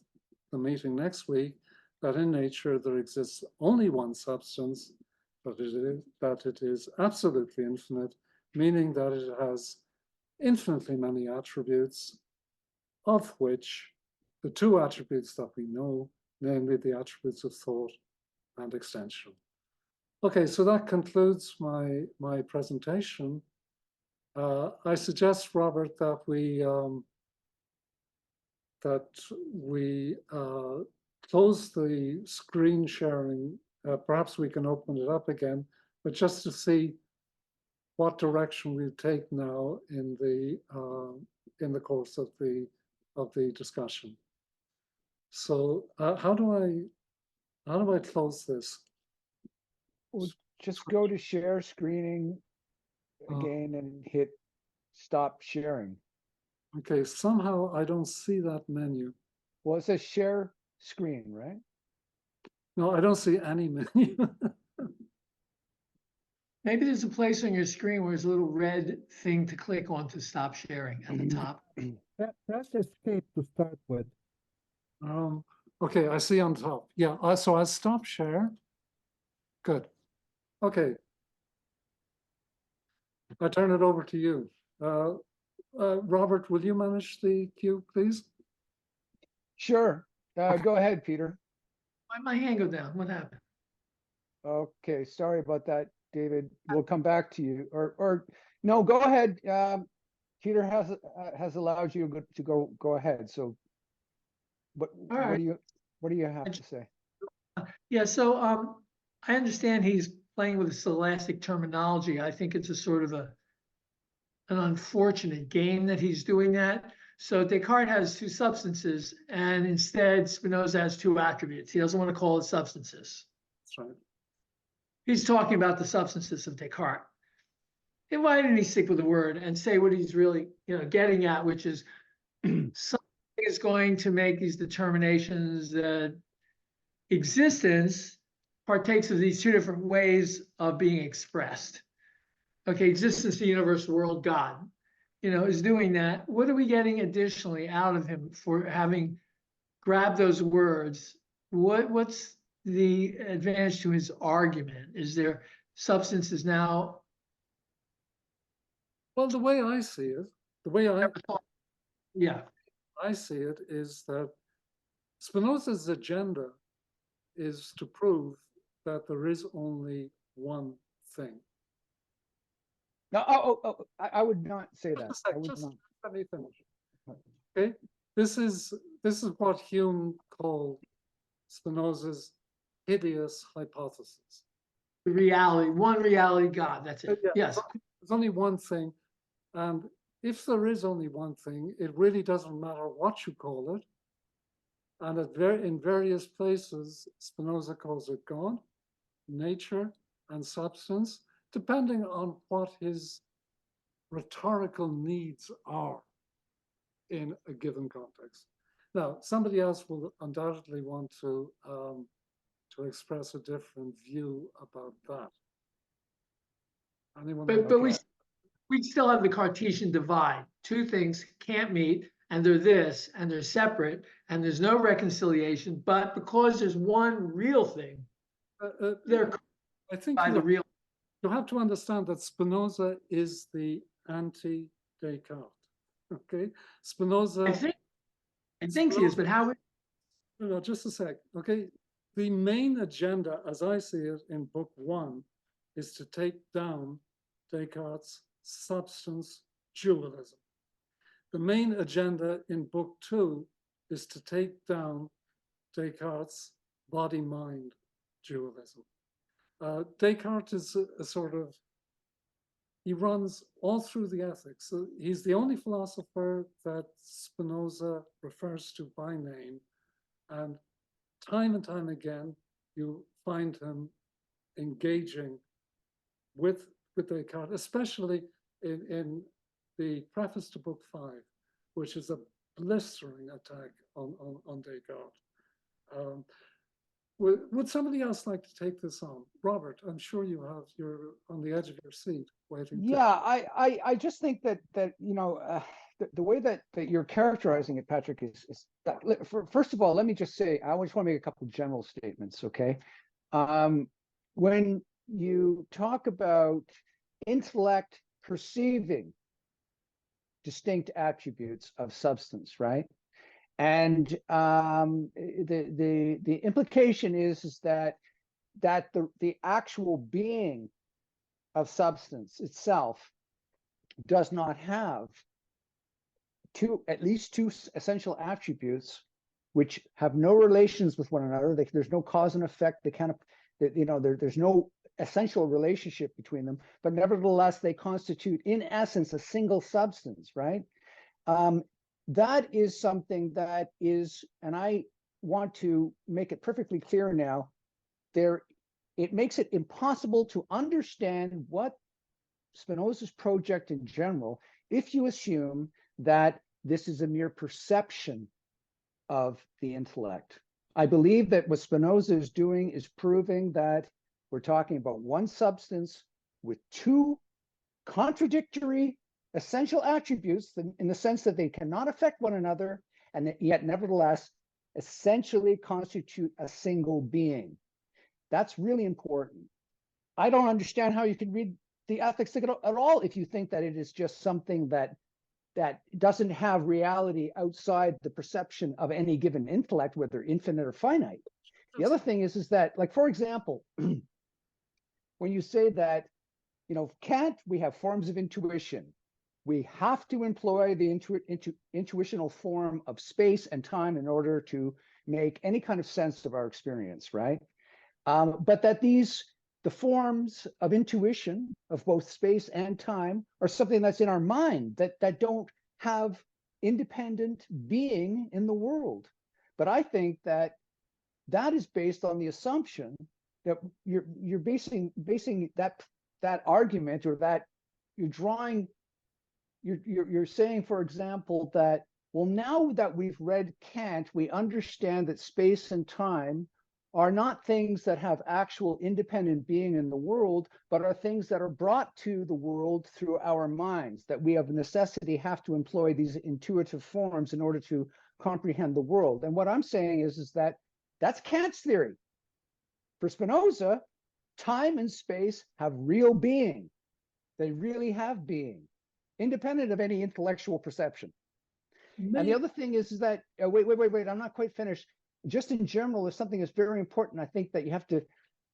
the meeting next week, that in nature there exists only one substance, that it is absolutely infinite, meaning that it has infinitely many attributes, of which the two attributes that we know, namely the attributes of thought and extension. Okay, so that concludes my presentation. I suggest, Robert, that we close the screen sharing. Perhaps we can open it up again, but just to see what direction we take now in the course of the discussion. So how do I close this? Well, just go to share screening again and hit stop sharing. Okay, somehow I don't see that menu. Well, it says share screen, right? No, I don't see any menu. Maybe there's a place on your screen where there's a little red thing to click on to stop sharing at the top. Press escape to start with. Okay, I see on top. Yeah, so I'll stop share. Good. Okay. I turn it over to you. Robert, will you manage the queue, please? Sure. Okay. Go ahead, Peter. Why'd my hand go down? What happened? Okay, sorry about that, David. We'll come back to you. Or no, go ahead. Peter has allowed you to go ahead. So, what right. what do you have to say? Yeah, so I understand he's playing with scholastic terminology. I think it's a sort of an unfortunate game that he's doing that. So Descartes has two substances, and instead Spinoza has two attributes. He doesn't want to call it substances. That's right. He's talking about the substances of Descartes. And why didn't he stick with the word and say what he's really, getting at, which is something is going to make these determinations that existence partakes of these two different ways of being expressed. okay, existence, the universe, world, God, is doing that. What are we getting additionally out of him for having grabbed those words? What's the advantage to his argument? Is there substance is now? Well, the way I see it, the way Yeah. I see it is that Spinoza's agenda is to prove that there is only one thing. No, I would not say that. Just a sec, I would just not. let me finish. Okay, this is what Hume called Spinoza's hideous hypothesis. The reality, one reality, God. That's it. Yeah, Yes. there's only one thing, and if there is only one thing, it really doesn't matter what you call it. And in various places, Spinoza calls it God, nature, and substance, depending on what his rhetorical needs are in a given context. Now, somebody else will undoubtedly want to express a different view about that. Anyone? But we still have the Cartesian divide. Two things can't meet, and they're this, and they're separate, and there's no reconciliation. But because there's one real thing, they're I think by the real. you have to understand that Spinoza is the anti-Descartes. Okay, Spinoza. I think he is, but how? No, just a sec. Okay, the main agenda, as I see it in Book 1, is to take down Descartes' substance dualism. The main agenda in Book 2 is to take down Descartes' body-mind dualism. Descartes is a sort of, he runs all through the ethics. So he's the only philosopher that Spinoza refers to by name. And time again, you find him engaging with Descartes, especially in the preface to Book 5, which is a blistering attack on Descartes. Would somebody else like to take this on? Robert, I'm sure you're on the edge of your seat waiting. Yeah, I just think that the way that you're characterizing it, Patrick, is that, first of all, let me just say, I just want to make a couple of general statements, okay? When you talk about intellect perceiving distinct attributes of substance, right? And the implication is that the actual being of substance itself does not have at least two essential attributes which have no relations with one another. There's no cause and effect. They kind of, there's no essential relationship between them, but nevertheless, they constitute, in essence, a single substance, right? That is something that is, and I want to make it perfectly clear now, it makes it impossible to understand what Spinoza's project in general if you assume that this is a mere perception of the intellect. I believe that what Spinoza is doing is proving that we're talking about one substance with two contradictory essential attributes in the sense that they cannot affect one another, and yet nevertheless essentially constitute a single being. That's really important. I don't understand how you can read the ethics at all if you think that it is just something that doesn't have reality outside the perception of any given intellect, whether infinite or finite. The other thing is that, like, for example, when you say that, Kant, we have forms of intuition. We have to employ the intuitional form of space and time in order to make any kind of sense of our experience, right? But that the forms of intuition of both space and time are something that's in our mind that don't have independent being in the world. But I think that is based on the assumption that you're basing that argument, or that you're saying, for example, that, well, now that we've read Kant, we understand that space and time are not things that have actual independent being in the world, but are things that are brought to the world through our minds, that we of necessity have to employ these intuitive forms in order to comprehend the world. And what I'm saying is that that's Kant's theory. For Spinoza, time and space have real being. They really have being, independent of any intellectual perception. And the other thing is that, wait, I'm not quite finished. Just in general, there's something that's very important, I think, that you have to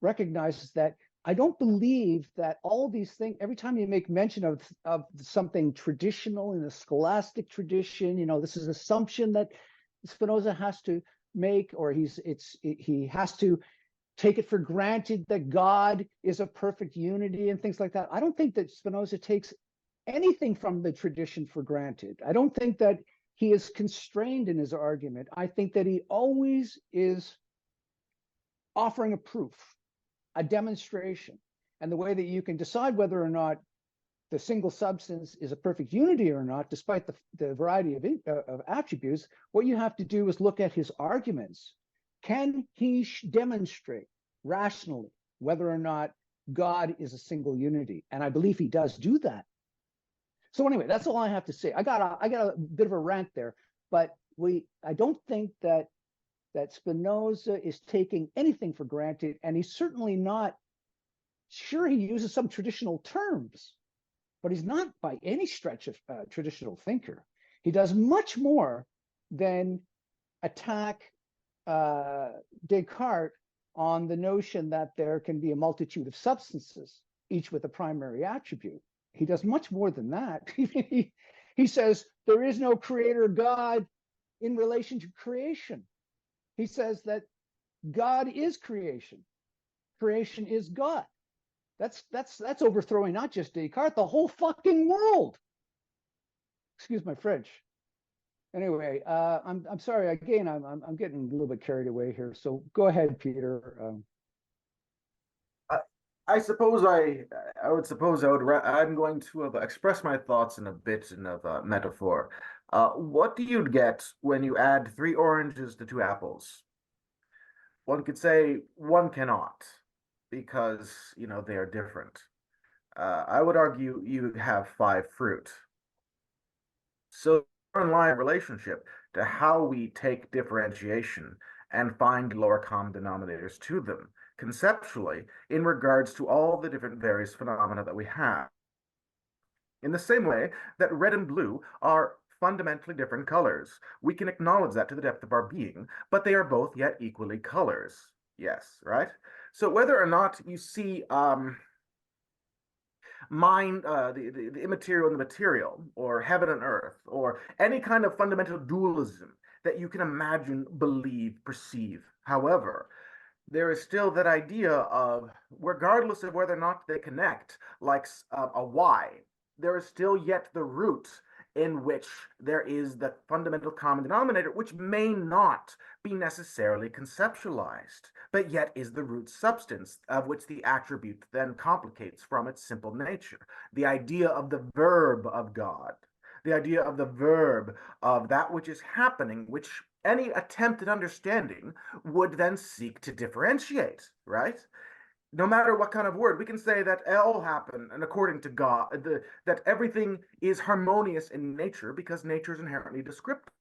recognize, is that I don't believe that all these things, every time you make mention of something traditional in the scholastic tradition, you know, this is an assumption that Spinoza has to make, or he has to take it for granted that God is a perfect unity and things like that. I don't think that Spinoza takes anything from the tradition for granted. I don't think that he is constrained in his argument. I think that he always is offering a proof, a demonstration. And the way that you can decide whether or not the single substance is a perfect unity or not, despite the variety of attributes, what you have to do is look at his arguments. Can he demonstrate rationally whether or not God is a single unity? And I believe he does do that. So anyway, that's all I have to say. I got a bit of a rant there, but I don't think that Spinoza is taking anything for granted, and he's certainly not. Sure, he uses some traditional terms, but he's not by any stretch of traditional thinker. He does much more than attack Descartes on the notion that there can be a multitude of substances, each with a primary attribute. He does much more than that. He says there is no creator God in relation to creation. He says that God is creation. Creation is God. That's overthrowing not just Descartes, the whole fucking world. Excuse my French. Anyway, I'm sorry again. I'm getting a little bit carried away here. So go ahead, Peter. I suppose I'm going to express my thoughts in a bit of metaphor. What do you get when you add 3 oranges to 2 apples? One could say one cannot, because they are different. I would argue you have 5 fruit. So in line relationship to how we take differentiation and find lower common denominators to them conceptually in regards to all the different various phenomena that we have. In the same way that red and blue are fundamentally different colors, we can acknowledge that to the depth of our being, but they are both yet equally colors. Yes, right? So whether or not you see the immaterial and the material, or heaven and earth, or any kind of fundamental dualism that you can imagine, believe, perceive. However, there is still that idea of, regardless of whether or not they connect, like a Y, there is still yet the root in which there is the fundamental common denominator, which may not be necessarily conceptualized, but yet is the root substance of which the attribute then complicates from its simple nature. The idea of the verb of God, the idea of the verb of that which is happening, which any attempt at understanding would then seek to differentiate, right? No matter what kind of word, we can say that all happen, and according to God, that everything is harmonious in nature because nature is inherently descriptive.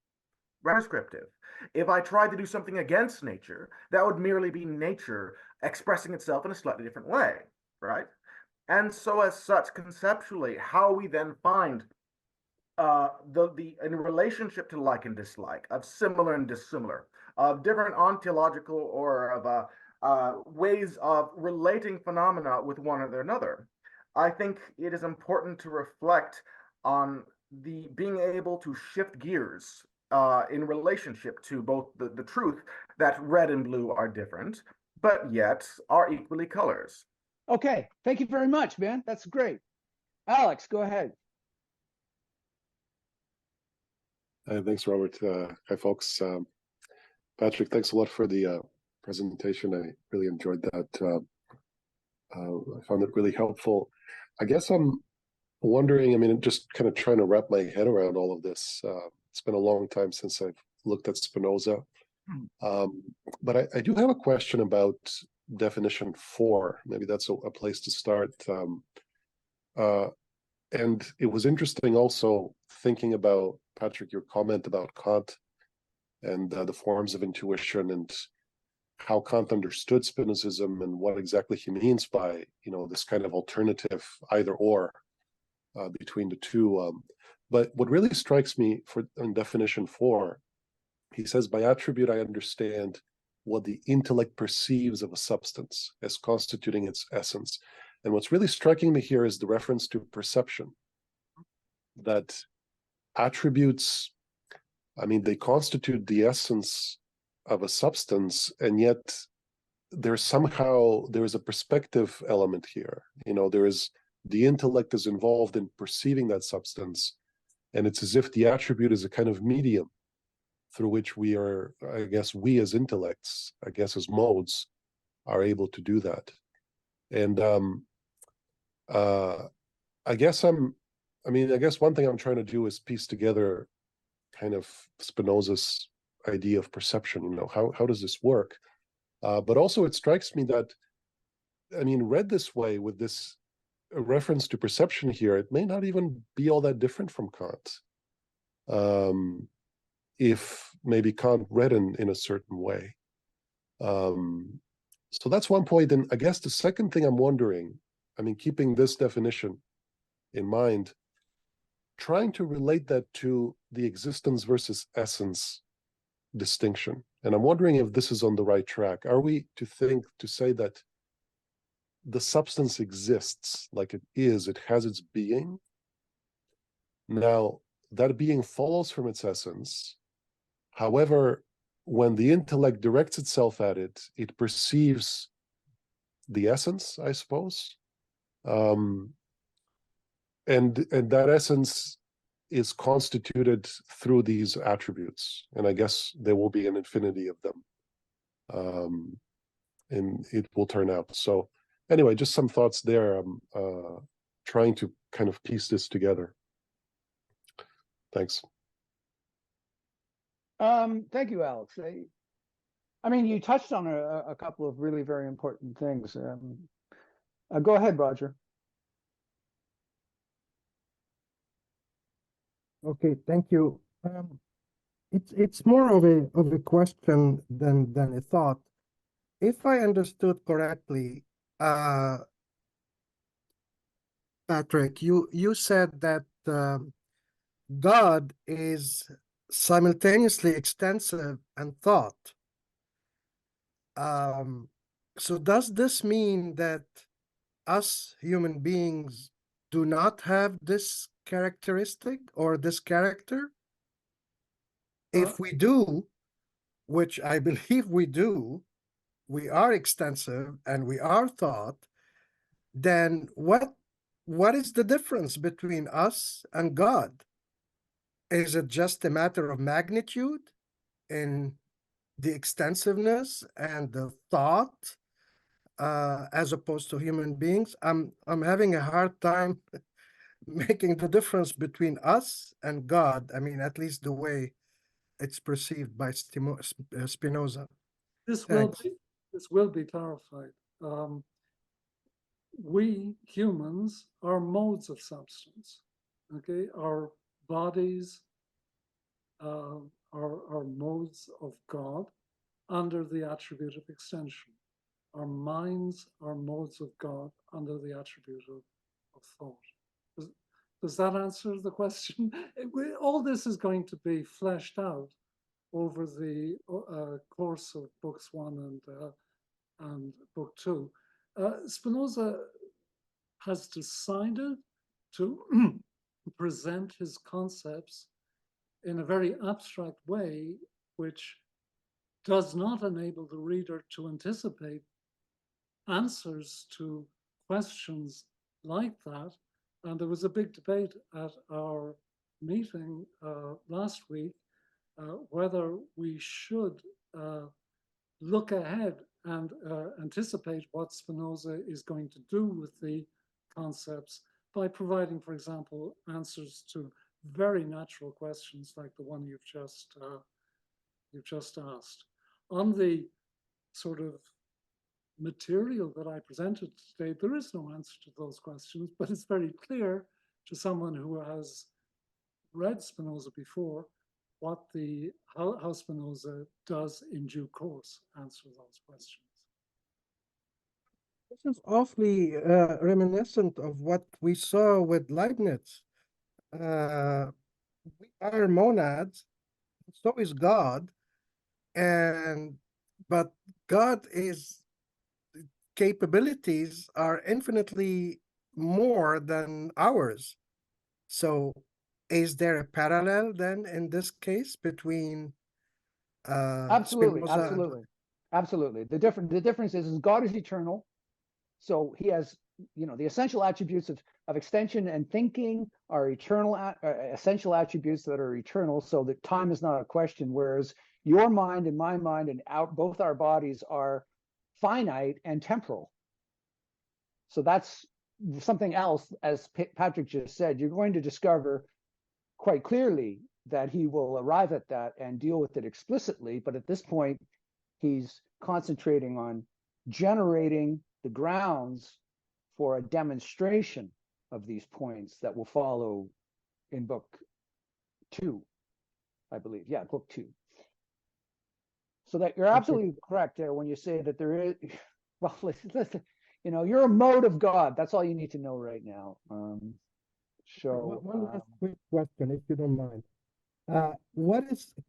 If I tried to do something against nature, that would merely be nature expressing itself in a slightly different way, right? And so as such, conceptually, how we then find in relationship to like and dislike, of similar and dissimilar, of different ontological or of ways of relating phenomena with one another, I think it is important to reflect on the being able to shift gears in relationship to both the truth that red and blue are different, but yet are equally colors. Okay, thank you very much, man. That's great. Alex, go ahead. Thanks, Robert. Hi, folks. Patrick, thanks a lot for the presentation. I really enjoyed that. I found it really helpful. I guess I'm wondering, I mean, just kind of trying to wrap my head around all of this. It's been a long time since I've looked at Spinoza. But I do have a question about definition 4. Maybe that's a place to start. And it was interesting also thinking about, Patrick, your comment about Kant and the forms of intuition and how Kant understood Spinozism and what exactly he means by, this kind of alternative either or between the two. But what really strikes me in definition 4, he says, by attribute, I understand what the intellect perceives of a substance as constituting its essence. And what's really striking me here is the reference to perception, that attributes, they constitute the essence of a substance, and yet there is a perspective element here. The intellect is involved in perceiving that substance, and it's as if the attribute is a kind of medium through which we are, we as intellects, as modes, are able to do that. And I guess one thing I'm trying to do is piece together kind of Spinoza's idea of perception. How does this work? But also it strikes me that, read this way, with this reference to perception here, it may not even be all that different from Kant. If maybe Kant read in a certain way. So that's one point. And I guess the second thing I'm wondering, keeping this definition in mind, trying to relate that to the existence versus essence distinction. And I'm wondering if this is on the right track. Are we to say that the substance exists like it is, it has its being? Now, that being follows from its essence. However, when the intellect directs itself at it, it perceives the essence, I suppose. And that essence is constituted through these attributes. And I guess there will be an infinity of them. And it will turn out. So anyway, just some thoughts there. I'm trying to kind of piece this together. Thanks. Thank you, Alex. You touched on a couple of really very important things. Go ahead, Roger. Okay, thank you. It's more of a question than a thought. If I understood correctly, Patrick, you said that God is simultaneously extensive and thought. So does this mean that us human beings do not have this characteristic or this character? If we do, which I believe we do, we are extensive and we are thought, then what is the difference between us and God? Is it just a matter of magnitude in the extensiveness and the thought, as opposed to human beings? I'm having a hard time making the difference between us and God. at least the way it's perceived by Spinoza. This Thanks. will be clarified. We humans are modes of substance. Okay, our bodies are modes of God under the attribute of extension. Our minds are modes of God under the attribute of thought. Does that answer the question? All this is going to be fleshed out over the course of books 1 and book 2. Spinoza has decided to present his concepts in a very abstract way, which does not enable the reader to anticipate answers to questions like that. And there was a big debate at our meeting last week whether we should look ahead and anticipate what Spinoza is going to do with the concepts by providing, for example, answers to very natural questions like the one you've just asked. on the sort of material that I presented today, there is no answer to those questions, but it's very clear to someone who has read Spinoza before how Spinoza does in due course answer those questions. This is awfully reminiscent of what we saw with Leibniz. We are monads, so is God, but God is capabilities are infinitely more than ours. So is there a parallel then in this case between Absolutely, Spinoza absolutely. The difference is God is eternal, so he has, the essential attributes of extension and thinking are eternal, essential attributes that are eternal, so that time is not a question, whereas your mind and my mind and both our bodies are finite and temporal. So that's something else, as Patrick just said. You're going to discover quite clearly that he will arrive at that and deal with it explicitly, but at this point, he's concentrating on generating the grounds for a demonstration of these points that will follow in book 2, I believe. Yeah, book 2. So that you're absolutely correct there when you say that there is, well, listen, you're a mode of God. That's all you need to know right now. One last quick question, if you don't mind.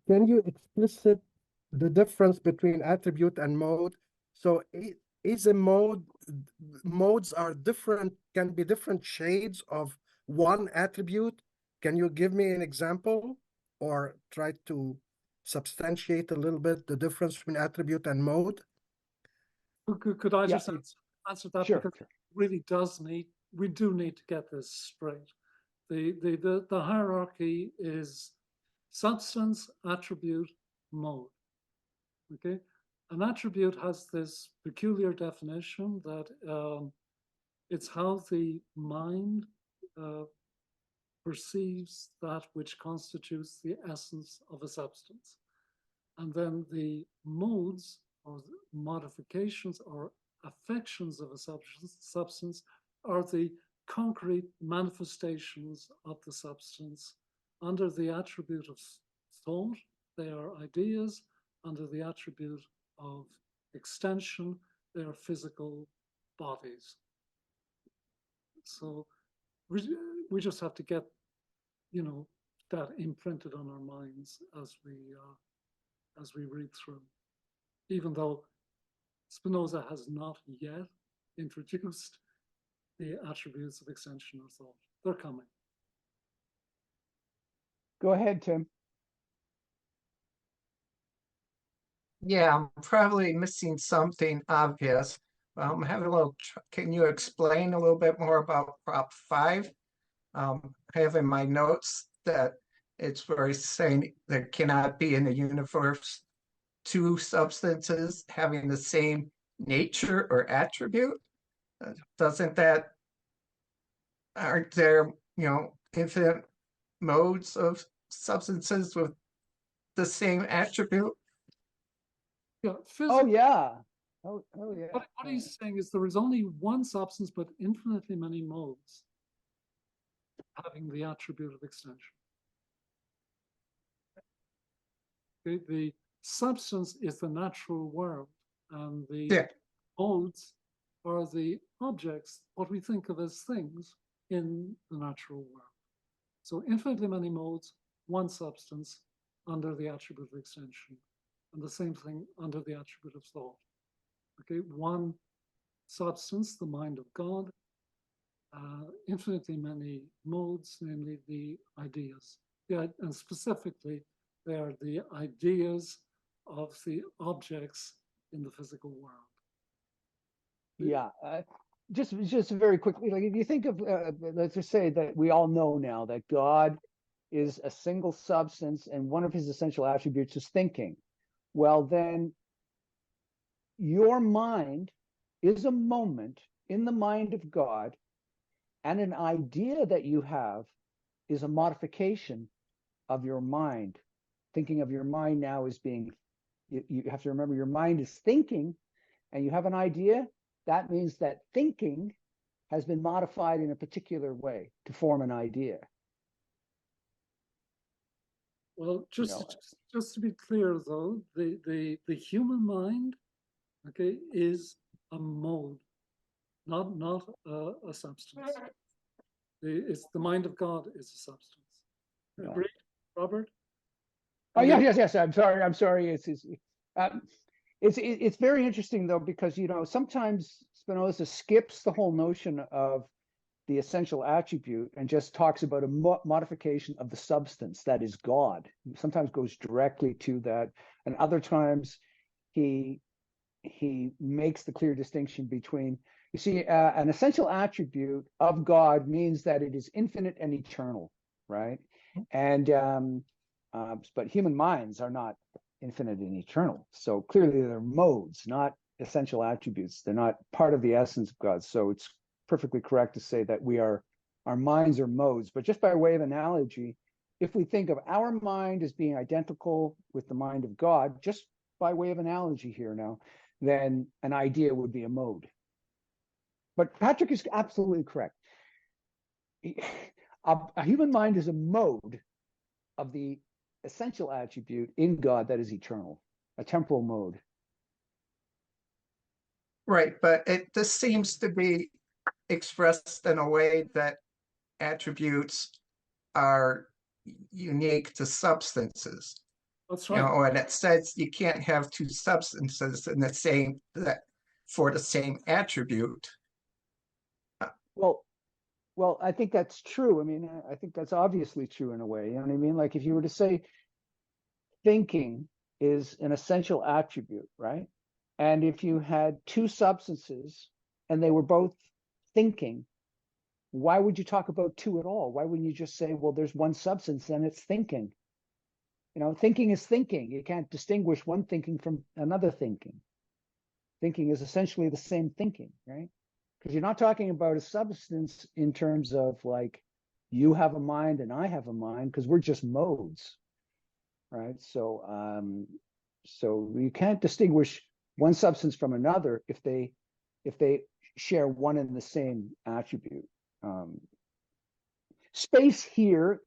Can you explicit the difference between attribute and mode? So is a modes are different, can be different shades of one attribute. Can you give me an example or try to substantiate a little bit the difference between attribute and mode? Could I just answer that? Sure, because sure. it really we do need to get this straight. The hierarchy is substance, attribute, mode. Okay, an attribute has this peculiar definition that it's how the mind perceives that which constitutes the essence of a substance. And then the modes or modifications or affections of a substance are the concrete manifestations of the substance. Under the attribute of thought, they are ideas. Under the attribute of extension, they are physical bodies. So we just have to get, that imprinted on our minds as we read through, even though Spinoza has not yet introduced the attributes of extension or thought. They're coming. Go ahead, Tim. Yeah, I'm probably missing something obvious. I'm having a little, can you explain a little bit more about prop 5? I have in my notes that it's where he's saying there cannot be in the universe 2 substances having the same nature or attribute. Aren't there, infinite modes of substances with the same attribute? Yeah, Oh, yeah. Oh, yeah. What he's saying is there is only one substance, but infinitely many modes having the attribute of extension. The substance is the natural world, and the modes are the objects, what we think of as things in the natural world. So infinitely many modes, one substance under the attribute of extension, and the same thing under the attribute of thought. Okay, one substance, the mind of God, infinitely many modes, namely the ideas. Yeah, and specifically, they are the ideas of the objects in the physical world. Yeah, just very quickly, like if you think of, let's just say that we all know now that God is a single substance and one of his essential attributes is thinking. Well, then your mind is a moment in the mind of God, and an idea that you have is a modification of your mind. Thinking of your mind now as being you have to remember your mind is thinking, and you have an idea. That means that thinking has been modified in a particular way to form an idea. Well, just to be clear, though, the human mind, okay, is a mode, not a substance. It's the mind of God is a substance. Agreed, Robert? Oh yes. I'm sorry. It's very interesting though, because sometimes Spinoza skips the whole notion of the essential attribute and just talks about a modification of the substance that is God. He sometimes goes directly to that, and other times he makes the clear distinction between, you see, an essential attribute of God means that it is infinite and eternal, right? And but human minds are not infinite and eternal, so clearly they're modes, not essential attributes. They're not part of the essence of God. So it's perfectly correct to say that our minds are modes. But just by way of analogy, if we think of our mind as being identical with the mind of God, just by way of analogy here now, then an idea would be a mode. But Patrick is absolutely correct. A human mind is a mode of the essential attribute in God that is eternal, a temporal mode. Right, but this seems to be expressed in a way that attributes are unique to substances. That's right. And it says you can't have two substances in the same for the same attribute. Well, I think that's true. I mean, I think that's obviously true in a way. You know what I mean? Like if you were to say thinking is an essential attribute, right? And if you had two substances and they were both thinking, why would you talk about two at all? Why wouldn't you just say, well, there's one substance and it's thinking? Thinking is thinking. You can't distinguish one thinking from another thinking. Thinking is essentially the same thinking, right? Because you're not talking about a substance in terms of like you have a mind and I have a mind, because we're just modes, right? So you can't distinguish one substance from another if they share one and the same attribute. Space here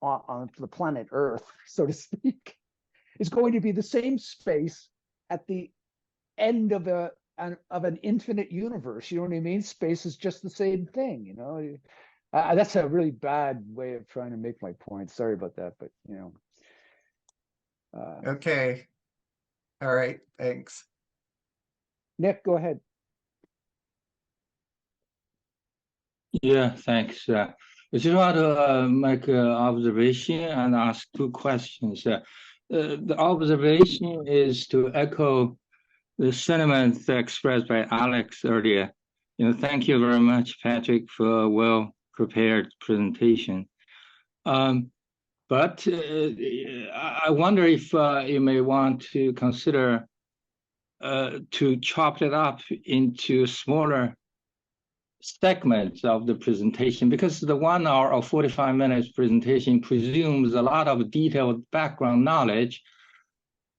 on the planet Earth, so to speak, is going to be the same space at the end of an infinite universe. You know what I mean? Space is just the same thing. That's a really bad way of trying to make my point. Sorry about that, but Okay. All right. Thanks. Nick, go ahead. Yeah, thanks. I just want to make an observation and ask two questions. The observation is to echo the sentiments expressed by Alex earlier. Thank you very much, Patrick, for a well-prepared presentation. But I wonder if you may want to consider to chop it up into smaller segments of the presentation, because the 1 hour or 45 minutes presentation presumes a lot of detailed background knowledge,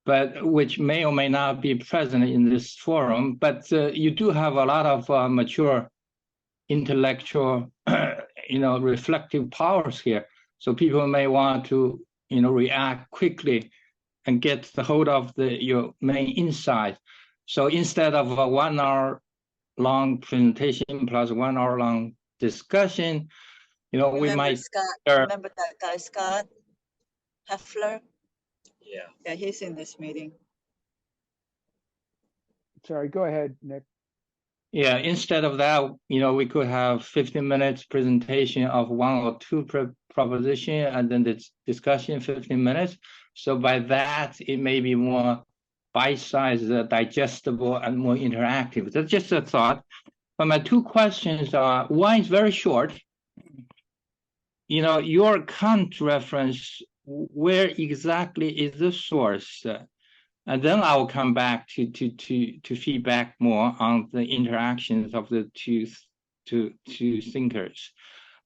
but which may or may not be present in this forum. But you do have a lot of mature intellectual, reflective powers here. So people may want to, react quickly and get the hold of your main insight. So instead of a 1 hour long presentation plus 1 hour long discussion, we might remember that guy Scott Heffler? Yeah, he's in this meeting. Sorry, go ahead, Nick. Yeah, instead of that, we could have 15 minutes presentation of one or two proposition, and then the discussion 15 minutes. So by that, it may be more bite-sized, digestible, and more interactive. That's just a thought. But my two questions are, one is very short. Your Kant reference, where exactly is the source? And then I will come back to feedback more on the interactions of the two thinkers.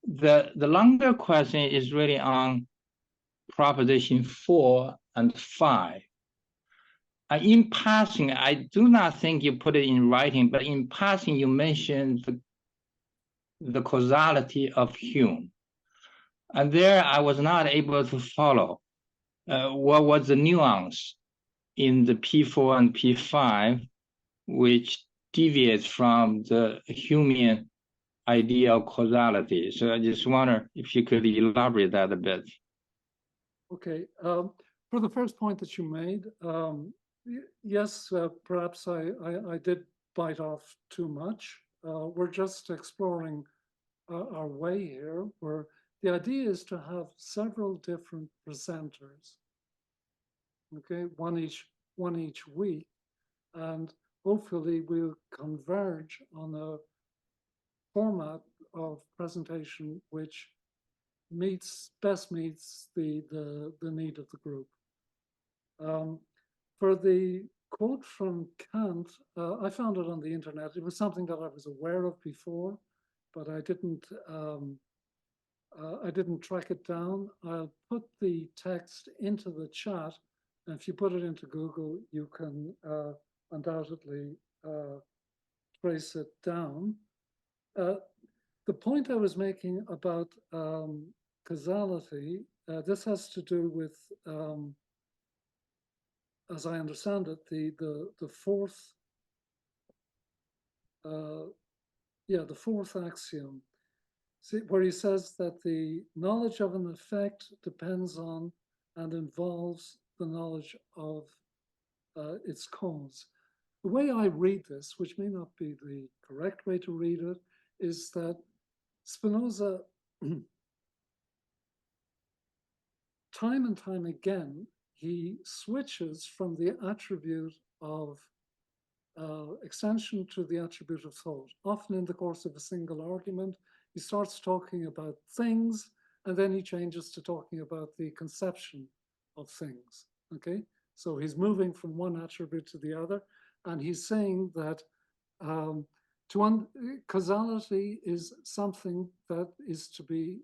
The longer question is really on proposition 4 and 5. in passing, I do not think you put it in writing, but in passing, you mentioned the causality of Hume. And there I was not able to follow what was the nuance in the P4 and P5, which deviates from the Humean idea of causality. So I just wonder if you could elaborate that a bit. Okay. For the first point that you made, yes, perhaps I did bite off too much. We're just exploring our way here, where the idea is to have several different presenters. Okay, one each week, and hopefully we'll converge on a format of presentation which best meets the need of the group. For the quote from Kant, I found it on the internet. It was something that I was aware of before, but I didn't track it down. I'll put the text into the chat, and if you put it into Google, you can undoubtedly trace it down. The point I was making about causality, this has to do with, as I understand it, the fourth axiom, where he says that the knowledge of an effect depends on and involves the knowledge of its cause. The way I read this, which may not be the correct way to read it, is that Spinoza, time and time again, he switches from the attribute of extension to the attribute of thought. Often in the course of a single argument, he starts talking about things, and then he changes to talking about the conception of things, okay? So he's moving from one attribute to the other, and he's saying that causality is something that is to be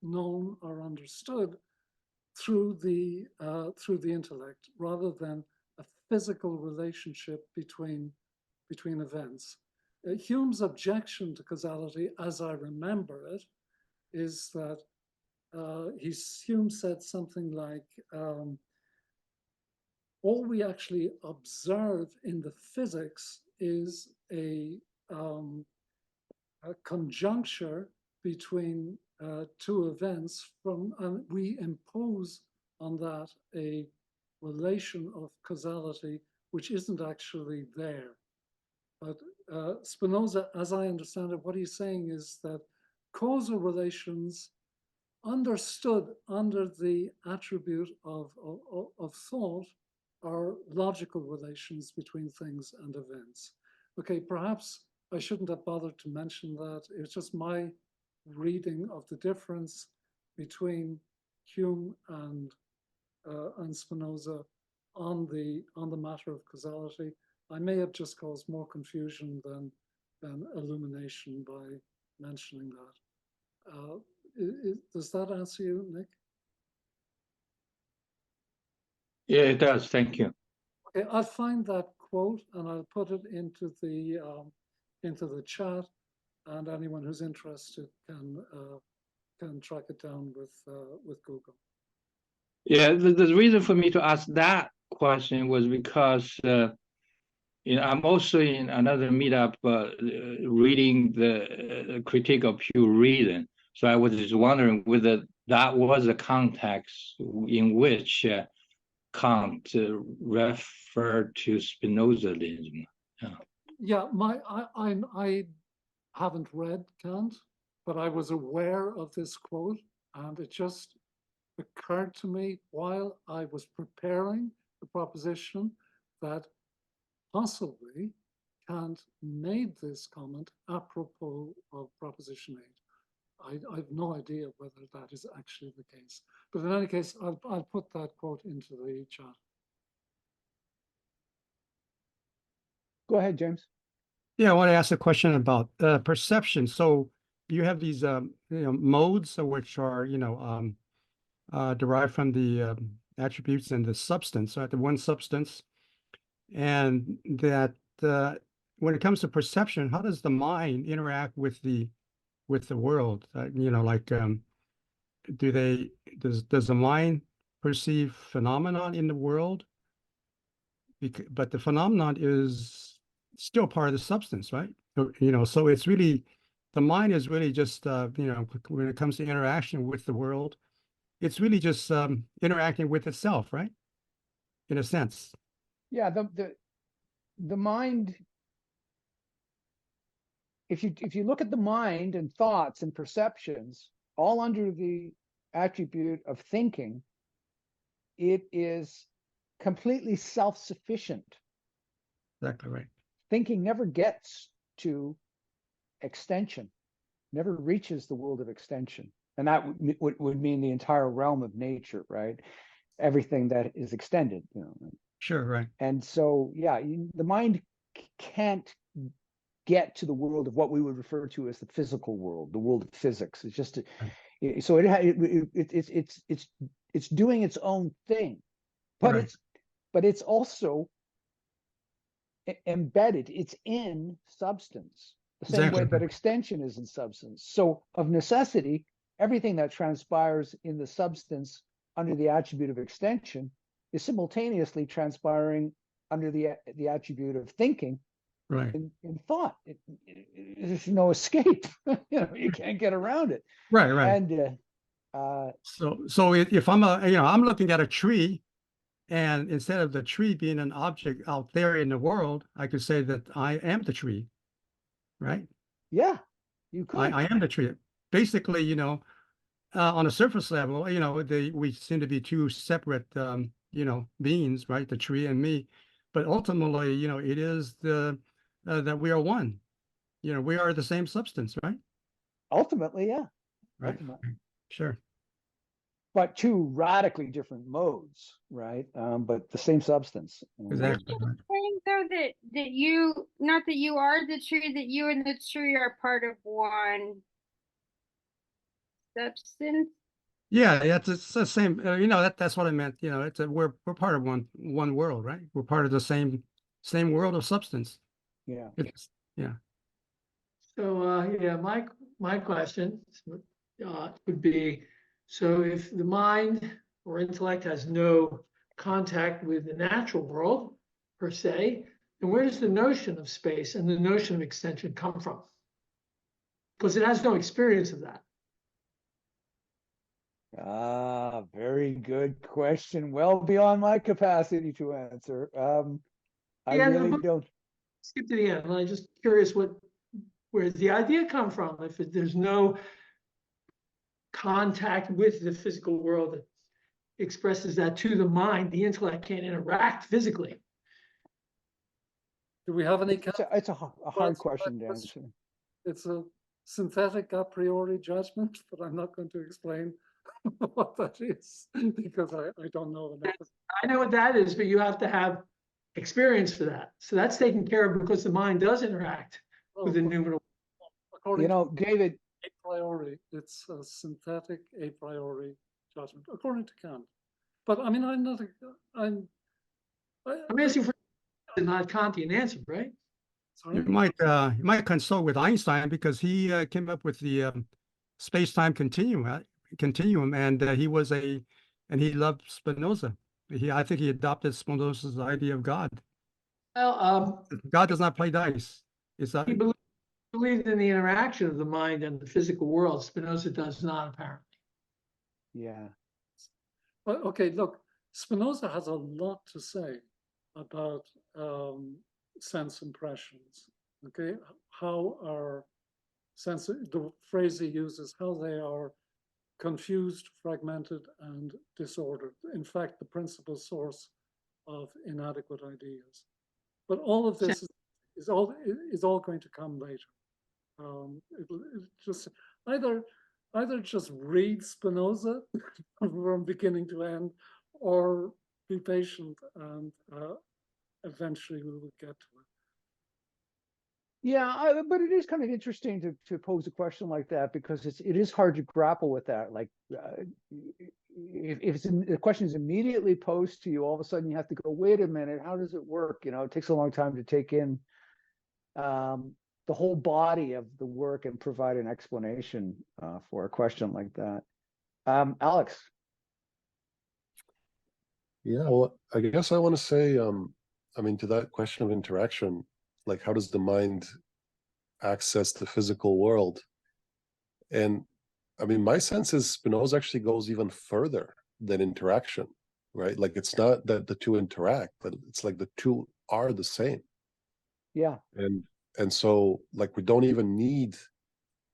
known or understood through the intellect, rather than a physical relationship between events. Hume's objection to causality, as I remember it, is that Hume said something like, all we actually observe in the physics is a conjuncture between two events, and we impose on that a relation of causality which isn't actually there. But Spinoza, as I understand it, what he's saying is that causal relations understood under the attribute of thought are logical relations between things and events. Okay, perhaps I shouldn't have bothered to mention that. It's just my reading of the difference between Hume and Spinoza on the matter of causality. I may have just caused more confusion than illumination by mentioning that. Does that answer you, Nick? Yeah, it does. Thank you. Okay, I'll find that quote and I'll put it into the chat, and anyone who's interested can track it down with Google. Yeah, the reason for me to ask that question was because I'm also in another meetup reading the critique of pure reason. So I was just wondering whether that was a context in which Kant referred to Spinozalism. Yeah, I haven't read Kant, but I was aware of this quote, and it just occurred to me while I was preparing the proposition that possibly Kant made this comment apropos of Proposition 8. I have no idea whether that is actually the case. But in any case, I'll put that quote into the chat. Go ahead, James. Yeah, I want to ask a question about perception. So you have these modes which are derived from the attributes and the substance. So the one substance and that when it comes to perception, how does the mind interact with the world? Like does the mind perceive phenomenon in the world? But the phenomenon is still part of the substance, right? So it's really, the mind is really just when it comes to interaction with the world, it's really just interacting with itself, right? In a sense. Yeah, the mind, if you look at the mind and thoughts and perceptions all under the attribute of thinking, it is completely self-sufficient. Exactly right. Thinking never gets to extension, never reaches the world of extension. And that would mean the entire realm of nature, right? Everything that is extended, Sure, right. And so, yeah, the mind can't get to the world of what we would refer to as the physical world, the world of physics. It's just, so it's doing its own thing, but right. it's also embedded. It's in substance, the same Exactly. way that extension is in substance. So, of necessity, everything that transpires in the substance under the attribute of extension is simultaneously transpiring under the attribute of thinking. Right. In thought, there's no escape. You can't get around it. Right. Right. And so if I'm I'm looking at a tree, and instead of the tree being an object out there in the world, I could say that I am the tree, right? Yeah, you could. I am the tree. Basically, on a surface level, we seem to be two separate, beings, right? The tree and me. But ultimately, it is that we are one. We are the same substance, right? Ultimately, yeah. Right. Ultimately. Sure. But two radically different modes, right? But the same substance. Exactly. Saying though that you, not that you are the tree, that you and the tree are part of one substance. Yeah, it's the same. That's what I meant. We're part of one world, right? We're part of the same world of substance. Yeah. Yeah. So yeah, my question would be, so if the mind or intellect has no contact with the natural world per se, then where does the notion of space and the notion of extension come from? Because it has no experience of that. Very good question. Well beyond my capacity to answer. I really don't. Skip to the end. I'm just curious where does the idea come from? If there's no contact with the physical world that expresses that to the mind, the intellect can't interact physically. Do we have any? It's a hard question to answer. It's a synthetic a priori judgment, but I'm not going to explain what that is because I don't know enough. I know what that is, but you have to have experience for that. So that's taken care of because the mind does interact with the numinal. According David, a priori, it's a synthetic a priori judgment, according to Kant. But I mean, I'm asking for a not Kantian answer, right? Sorry? You might consult with Einstein because he came up with the space-time continuum, and he loved Spinoza. I think he adopted Spinoza's idea of God. Well, God does not play dice. He believed in the interaction of the mind and the physical world. Spinoza does not, apparently. Yeah. Well, okay, look, Spinoza has a lot to say about sense impressions. Okay, how our sense, the phrase he uses, how they are confused, fragmented, and disordered. In fact, the principal source of inadequate ideas. But all of this is all going to come later. It just either just read Spinoza from beginning to end, or be patient, and eventually we will get to it. Yeah, but it is kind of interesting to pose a question like that, because it is hard to grapple with that. Like, if the question is immediately posed to you, all of a sudden you have to go, wait a minute, how does it work? You know, it takes a long time to take in the whole body of the work and provide an explanation for a question like that. Alex. Yeah, well, I guess I want to say, I mean, to that question of interaction, like how does the mind access the physical world? And I mean, my sense is Spinoza actually goes even further than interaction, right? Like it's not that the two interact, but it's like the two are the same. Yeah. And so like we don't even need,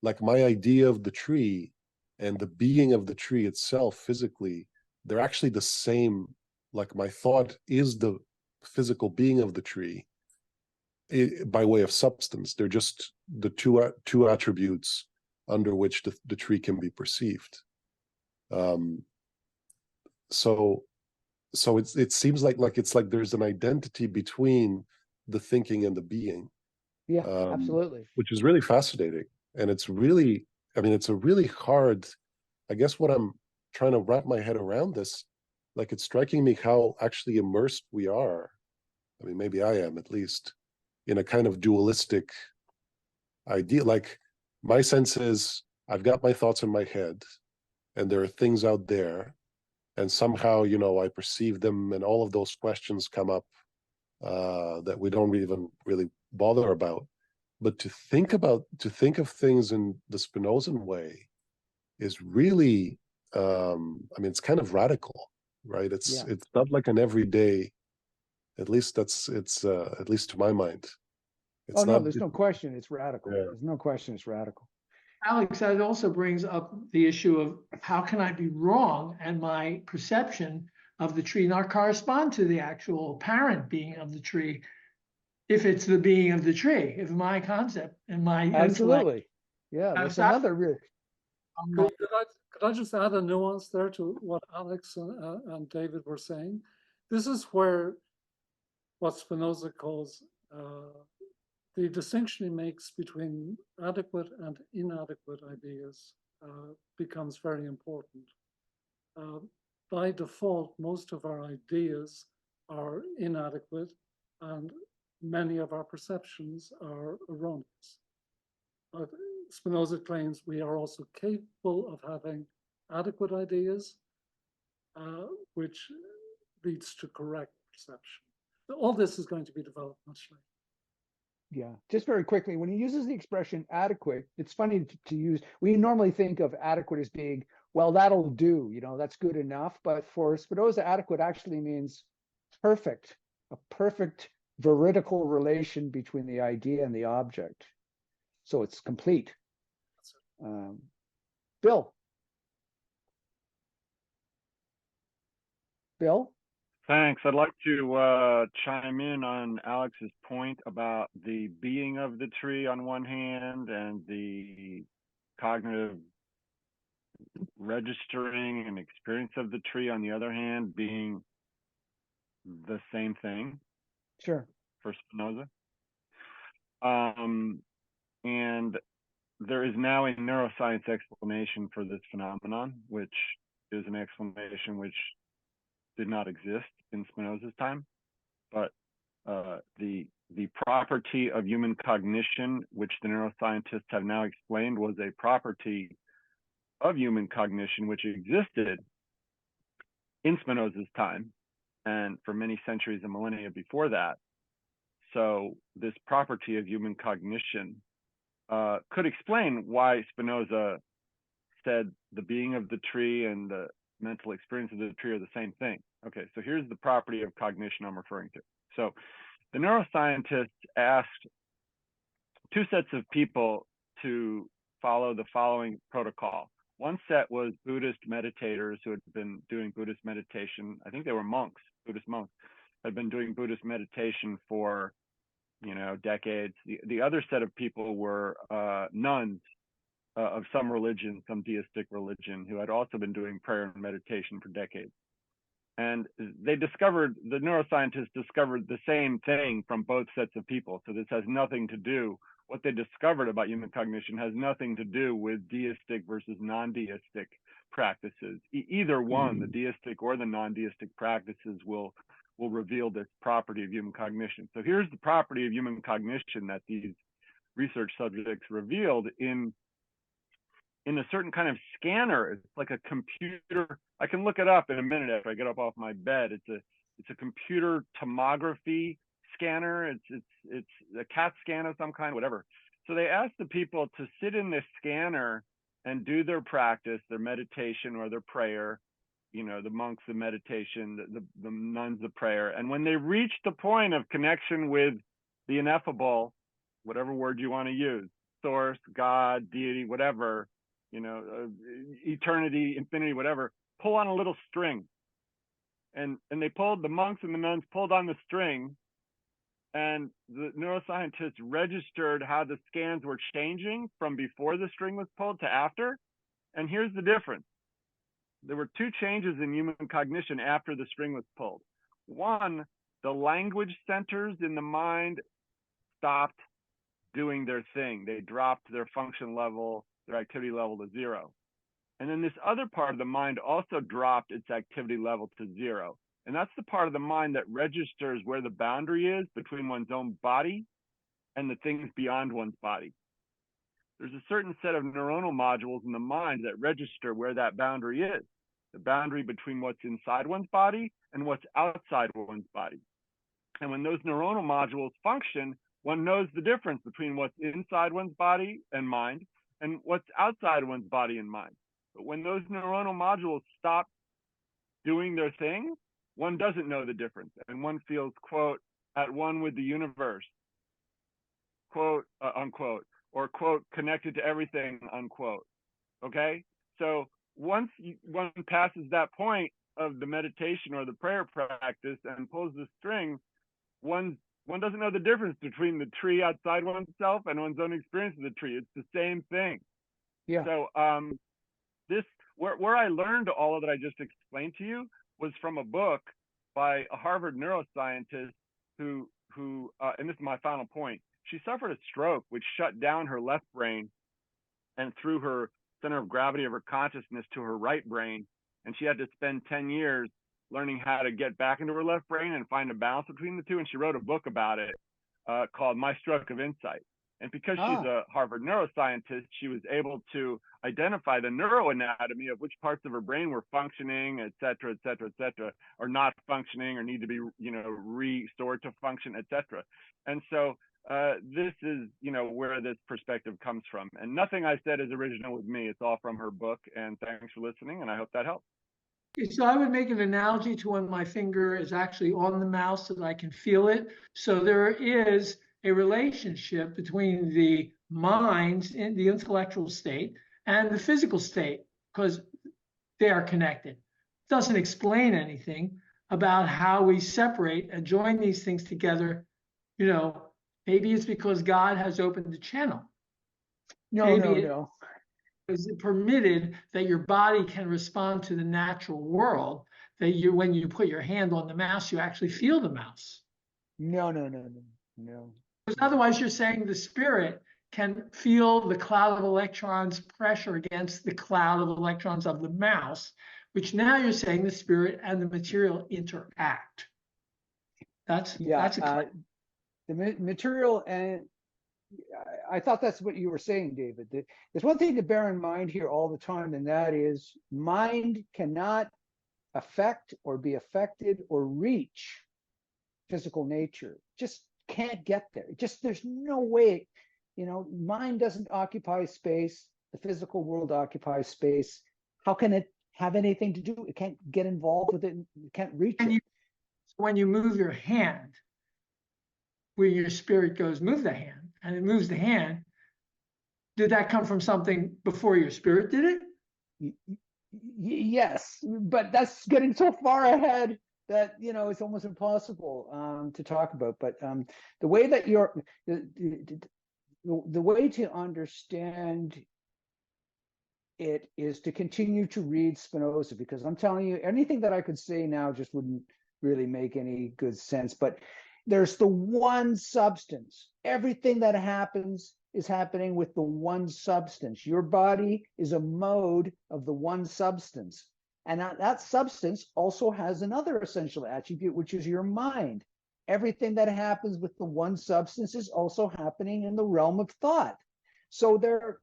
like my idea of the tree and the being of the tree itself physically, they're actually the same. Like my thought is the physical being of the tree by way of substance. They're just the two attributes under which the tree can be perceived. So it seems like it's like there's an identity between the thinking and the being. Yeah, absolutely. Which is really fascinating. And it's really, I mean, it's a really hard, I guess what I'm trying to wrap my head around this, like it's striking me how actually immersed we are. I mean, maybe I am at least, in a kind of dualistic idea. Like my sense is I've got my thoughts in my head and there are things out there, and somehow, you know, I perceive them and all of those questions come up that we don't even really bother about. But to think of things in the Spinozan way is really, I mean, it's kind of radical, right? It's not like an everyday, at least at least to my mind. It's no, not, there's no question it's radical. Yeah. There's no question it's radical. Alex, that also brings up the issue of how can I be wrong and my perception of the tree not correspond to the actual apparent being of the tree, if it's the being of the tree, if my concept and my Absolutely. intellect. Yeah, that's another real. Could I just add a nuance there to what Alex and David were saying? This is where what Spinoza calls the distinction he makes between adequate and inadequate ideas becomes very important. By default, most of our ideas are inadequate and many of our perceptions are erroneous. Spinoza claims we are also capable of having adequate ideas, which leads to correct perception. All this is going to be developed much later. Yeah, just very quickly, when he uses the expression adequate, it's funny to use. We normally think of adequate as being, well, that'll do, you know, that's good enough. But for Spinoza, adequate actually means perfect, a perfect veridical relation between the idea and the object. So it's complete. Bill. Bill? Thanks. I'd like to chime in on Alex's point about the being of the tree on one hand and the cognitive registering and experience of the tree on the other hand being the same thing. Sure. For Spinoza. And there is now a neuroscience explanation for this phenomenon, which is an explanation which did not exist in Spinoza's time, but the property of human cognition, which the neuroscientists have now explained was a property of human cognition which existed in Spinoza's time and for many centuries and millennia before that. So this property of human cognition could explain why Spinoza said the being of the tree and the mental experience of the tree are the same thing. Okay, so here's the property of cognition I'm referring to. So the neuroscientists asked two sets of people to follow the following protocol. One set was Buddhist meditators who had been doing Buddhist meditation. I think they were monks, Buddhist monks, had been doing Buddhist meditation for, you know, decades. The other set of people were nuns of some religion, some deistic religion, who had also been doing prayer and meditation for decades. And the neuroscientists discovered the same thing from both sets of people. So this has nothing to do, what they discovered about human cognition has nothing to do with deistic versus non-deistic practices. Either one, the deistic or the non-deistic practices will reveal this property of human cognition. So here's the property of human cognition that these research subjects revealed in a certain kind of scanner. It's like a computer. I can look it up in a minute after I get up off my bed. It's a computer tomography scanner. It's a CAT scan of some kind, whatever. So they asked the people to sit in this scanner and do their practice, their meditation or their prayer. You know, the monks, the meditation, the nuns, the prayer. And when they reached the point of connection with the ineffable, whatever word you want to use, source, God, deity, whatever, you know, eternity, infinity, whatever, pull on a little string. And the monks and the nuns pulled on the string, and the neuroscientists registered how the scans were changing from before the string was pulled to after. And here's the difference. There were two changes in human cognition after the string was pulled. One, the language centers in the mind stopped doing their thing. They dropped their function level, their activity level to zero. And then this other part of the mind also dropped its activity level to zero. And that's the part of the mind that registers where the boundary is between one's own body and the things beyond one's body. There's a certain set of neuronal modules in the mind that register where that boundary is, the boundary between what's inside one's body and what's outside one's body. And when those neuronal modules function, one knows the difference between what's inside one's body and mind and what's outside one's body and mind. But when those neuronal modules stop doing their thing, one doesn't know the difference, and one feels, quote, at one with the universe, quote, unquote, or, quote, connected to everything, unquote. Okay? So once one passes that point of the meditation or the prayer practice and pulls the string, one doesn't know the difference between the tree outside oneself and one's own experience of the tree. It's the same thing. Yeah. So where I learned all of that I just explained to you was from a book by a Harvard neuroscientist who and this is my final point. She suffered a stroke which shut down her left brain and threw her center of gravity of her consciousness to her right brain. And she had to spend 10 years learning how to get back into her left brain and find a balance between the two. And she wrote a book about it called My Stroke of Insight. And because she's a Harvard neuroscientist, she was able to identify the neuroanatomy of which parts of her brain were functioning, et cetera, or not functioning or need to be, restored to function, et cetera. And so this is, where this perspective comes from. And nothing I said is original with me. It's all from her book. And thanks for listening. And I hope that helps. So I would make an analogy to when my finger is actually on the mouse so that I can feel it. So there is a relationship between the mind in the intellectual state and the physical state because they are connected. It doesn't explain anything about how we separate and join these things together. Maybe it's because God has opened the channel. No. Is it permitted that your body can respond to the natural world, that when you put your hand on the mouse, you actually feel the mouse? No. Because otherwise you're saying the spirit can feel the cloud of electrons pressure against the cloud of electrons of the mouse, which now you're saying the spirit and the material interact. That's the material, and I thought that's what you were saying, David. There's one thing to bear in mind here all the time, and that is mind cannot affect or be affected or reach physical nature. Just can't get there. There's no way. Mind doesn't occupy space. The physical world occupies space. How can it have anything to do? It can't get involved with it. It can't reach it. When you move your hand, where your spirit goes, move the hand, and it moves the hand. Did that come from something before your spirit did it? Yes, but that's getting so far ahead that it's almost impossible to talk about. But the way that the way to understand it is to continue to read Spinoza, because I'm telling you, anything that I could say now just wouldn't really make any good sense. But there's the one substance. Everything that happens is happening with the one substance. Your body is a mode of the one substance. And that substance also has another essential attribute, which is your mind. Everything that happens with the one substance is also happening in the realm of thought. So they're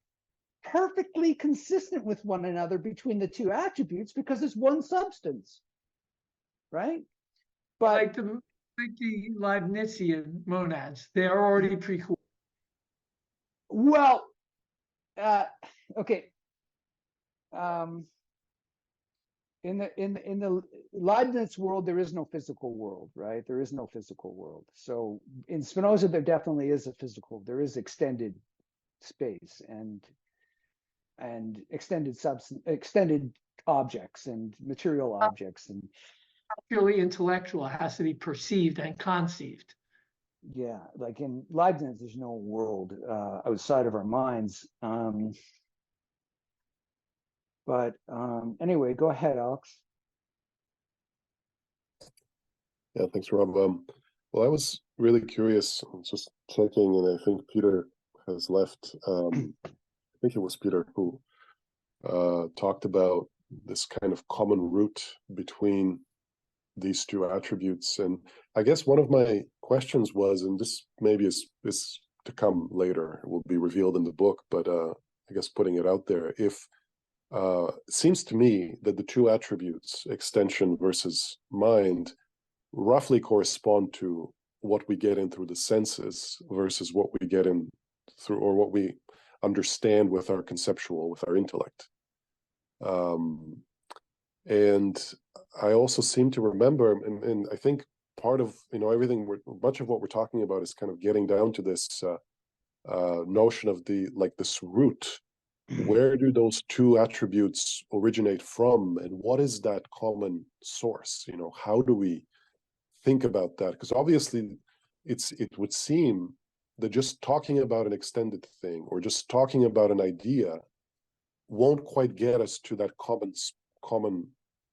perfectly consistent with one another between the two attributes because it's one substance, right? But like the Leibnizian monads, they are already pre-cooled. Well, okay. In the Leibniz world, there is no physical world, right? There is no physical world. So in Spinoza, there definitely is a physical. There is extended space and extended substance, extended objects and material objects, and purely intellectual. It has to be perceived and conceived. yeah, like in Leibniz, there's no world outside of our minds. But anyway, go ahead, Alex. Yeah, thanks, Rob. Well, I was really curious, just checking, and I think Peter has left. I think it was Peter who talked about this kind of common root between these two attributes. And I guess one of my questions was, and this maybe is to come later, it will be revealed in the book, but I guess putting it out there, if it seems to me that the two attributes, extension versus mind, roughly correspond to what we get in through the senses versus what we get in through, or what we understand with our conceptual, with our intellect. And I also seem to remember, and I think part of, everything, much of what we're talking about is kind of getting down to this notion of this root. Where do those two attributes originate from, and what is that common source? How do we think about that? Because obviously it would seem that just talking about an extended thing or just talking about an idea won't quite get us to that common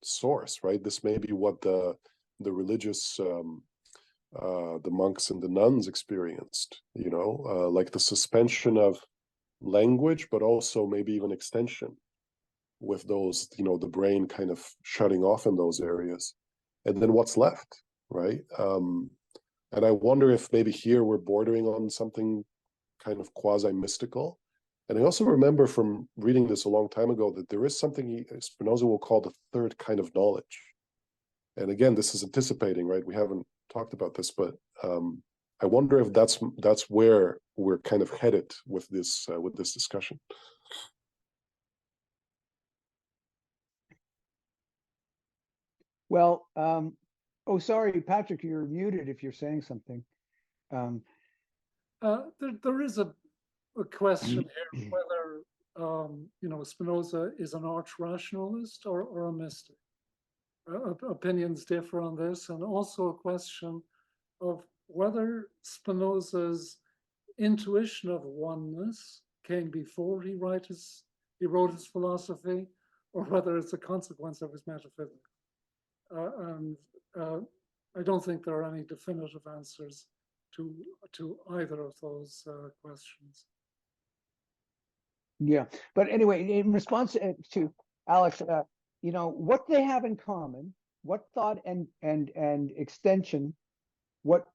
source, right? This may be what the religious the monks and the nuns experienced, like the suspension of language, but also maybe even extension with those, the brain kind of shutting off in those areas. And then what's left, right? And I wonder if maybe here we're bordering on something kind of quasi-mystical. And I also remember from reading this a long time ago that there is something Spinoza will call the third kind of knowledge. And again, this is anticipating, right? We haven't talked about this, but I wonder if that's where we're kind of headed with this discussion. Well, oh, sorry, Patrick, you're muted if you're saying something. There is a question here whether Spinoza is an arch rationalist or a mystic. Opinions differ on this, and also a question of whether Spinoza's intuition of oneness came before he wrote his philosophy, or whether it's a consequence of his metaphysics. And I don't think there are any definitive answers to either of those questions. Yeah, but anyway, in response to Alex, what they have in common, what thought and extension, what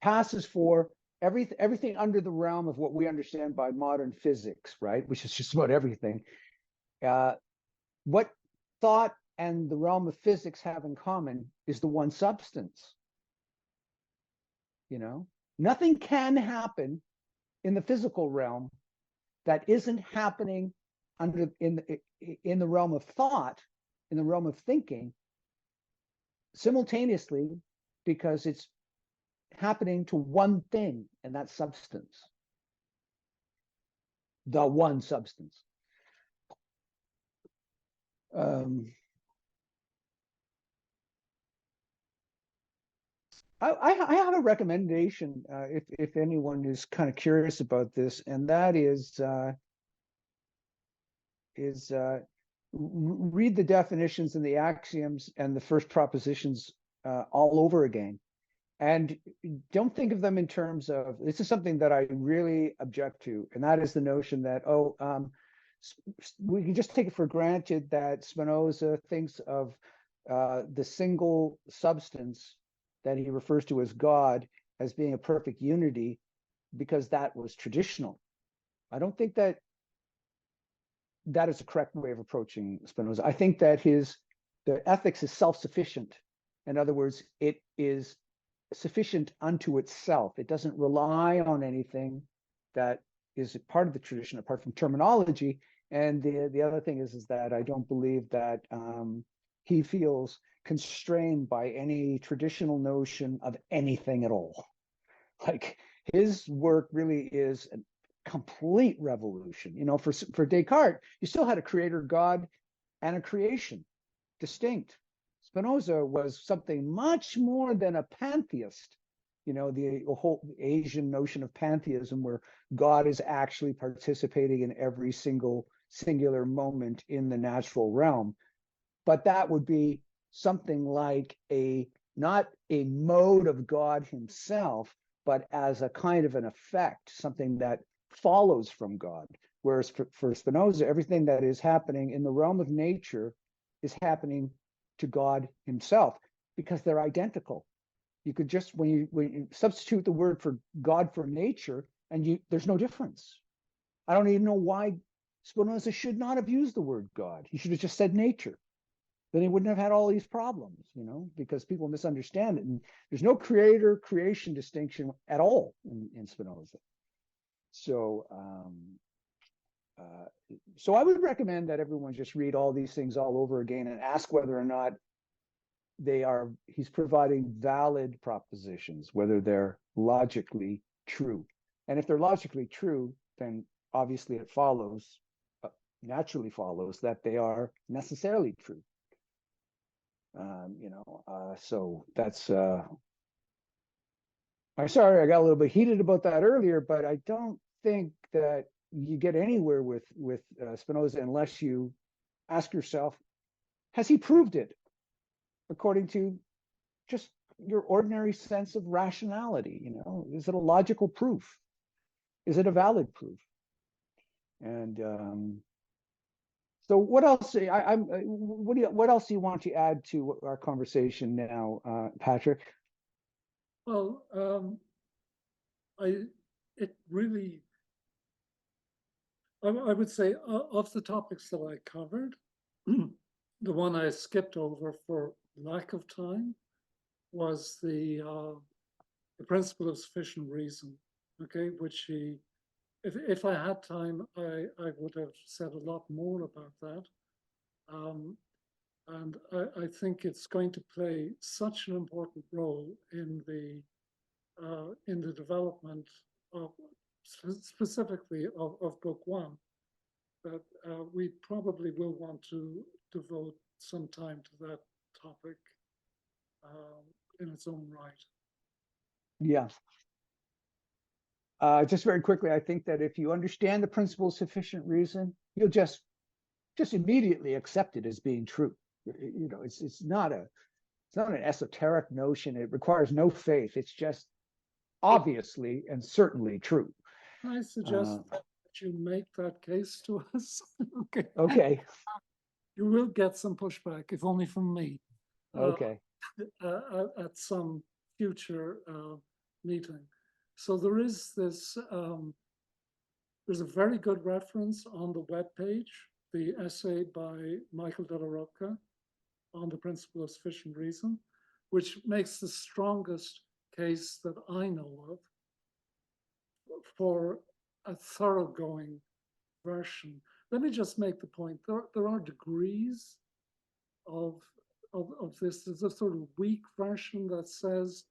passes for everything under the realm of what we understand by modern physics, right? Which is just about everything. What thought and the realm of physics have in common is the one substance. Nothing can happen in the physical realm that isn't happening in the realm of thought, in the realm of thinking, simultaneously, because it's happening to one thing, and that's substance. The one substance. I have a recommendation if anyone is kind of curious about this, and that is is read the definitions and the axioms and the first propositions all over again. And don't think of them in terms of, this is something that I really object to, and that is the notion that, we can just take it for granted that Spinoza thinks of the single substance that he refers to as God as being a perfect unity because that was traditional. I don't think that that is a correct way of approaching Spinoza. I think that the ethics is self-sufficient. In other words, it is sufficient unto itself. It doesn't rely on anything that is part of the tradition apart from terminology. And the other thing is that I don't believe that he feels constrained by any traditional notion of anything at all. Like, his work really is a complete revolution. You know, for Descartes, you still had a creator God and a creation, distinct. Spinoza was something much more than a pantheist. You know, the whole Asian notion of pantheism, where God is actually participating in every single singular moment in the natural realm. But that would be something like not a mode of God himself, but as a kind of an effect, something that follows from God. Whereas for Spinoza, everything that is happening in the realm of nature is happening to God himself, because they're identical. You could just, when you substitute the word for God for nature, and there's no difference. I don't even know why Spinoza should not have used the word God. He should have just said nature. Then he wouldn't have had all these problems, you know, because people misunderstand it. And there's no creation distinction at all in Spinoza. So, so I would recommend that everyone just read all these things all over again and ask whether or not he's providing valid propositions, whether they're logically true. And if they're logically true, then obviously it naturally follows that they are necessarily true. So that's, I'm sorry I got a little bit heated about that earlier, but I don't think that you get anywhere with Spinoza unless you ask yourself, has he proved it according to just your ordinary sense of rationality? You know, is it a logical proof? Is it a valid proof? And so what else? What else do you want to add to our conversation now, Patrick? Well, I would say of the topics that I covered, the one I skipped over for lack of time was the principle of sufficient reason. Okay, which if I had time, I would have said a lot more about that. And I think it's going to play such an important role in the development of specifically of book one, that we probably will want to devote some time to that topic in its own right. Yeah. Just very quickly, I think that if you understand the principle of sufficient reason, you'll just immediately accept it as being true. You know, it's not an esoteric notion. It requires no faith. It's just obviously and certainly true. I suggest that you make that case to us. Okay. Okay. You will get some pushback, if only from me. Okay. At some future meeting. So there is this, there's a very good reference on the webpage, the essay by Michael Della Rocca on the principle of sufficient reason, which makes the strongest case that I know of for a thoroughgoing version. Let me just make the point, there are degrees of this. There's a sort of weak version that says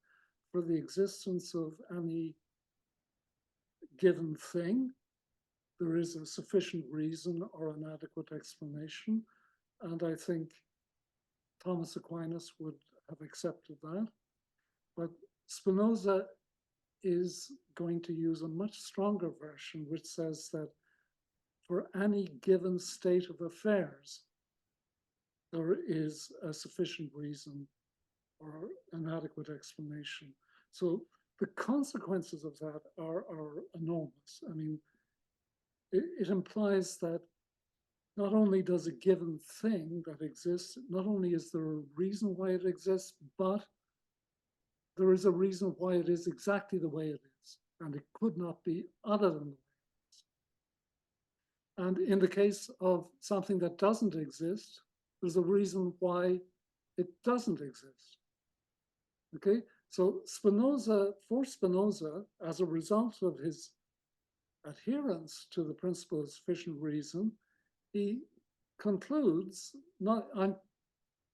for the existence of any given thing, there is a sufficient reason or an adequate explanation. And I think Thomas Aquinas would have accepted that. But Spinoza is going to use a much stronger version, which says that for any given state of affairs, there is a sufficient reason or an adequate explanation. So the consequences of that are enormous. I mean, it implies that not only does a given thing that exists, not only is there a reason why it exists, but there is a reason why it is exactly the way it is. And it could not be other than the way it is. And in the case of something that doesn't exist, there's a reason why it doesn't exist. Okay, so for Spinoza, as a result of his adherence to the principle of sufficient reason, he concludes, I'm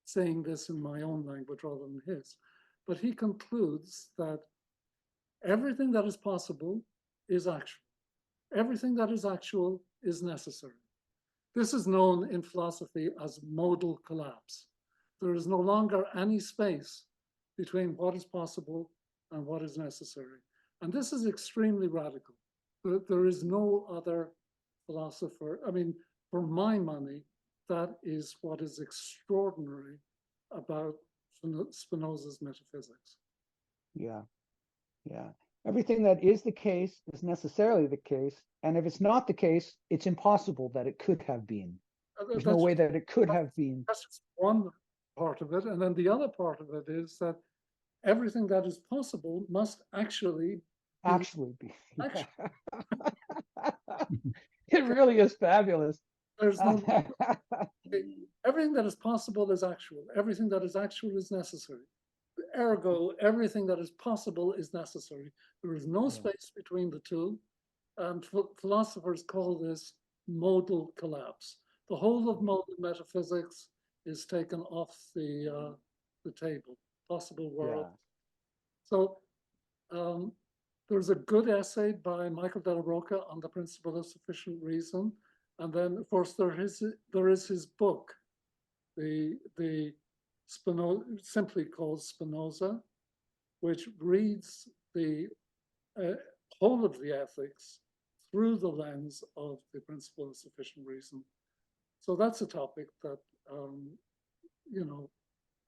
saying this in my own language rather than his, but he concludes that everything that is possible is actual. Everything that is actual is necessary. This is known in philosophy as modal collapse. There is no longer any space between what is possible and what is necessary. And this is extremely radical. There is no other philosopher, I mean, for my money, that is what is extraordinary about Spinoza's metaphysics. Yeah, yeah. Everything that is the case is necessarily the case. And if it's not the case, it's impossible that it could have been. There's no way that it could have been. That's just one part of it. And then the other part of it is that everything that is possible must actually be. Yeah. It really is fabulous. There's no everything that is possible is actual. Everything that is actual is necessary. Ergo, everything that is possible is necessary. There is no space between the two. And philosophers call this modal collapse. The whole of modal metaphysics is taken off the table, possible world. Yeah. So there's a good essay by Michael Della Rocca on the principle of sufficient reason. And then, of course, there is his book, the Spinoza, simply called Spinoza, which reads the whole of the ethics through the lens of the principle of sufficient reason. So that's a topic that, you know,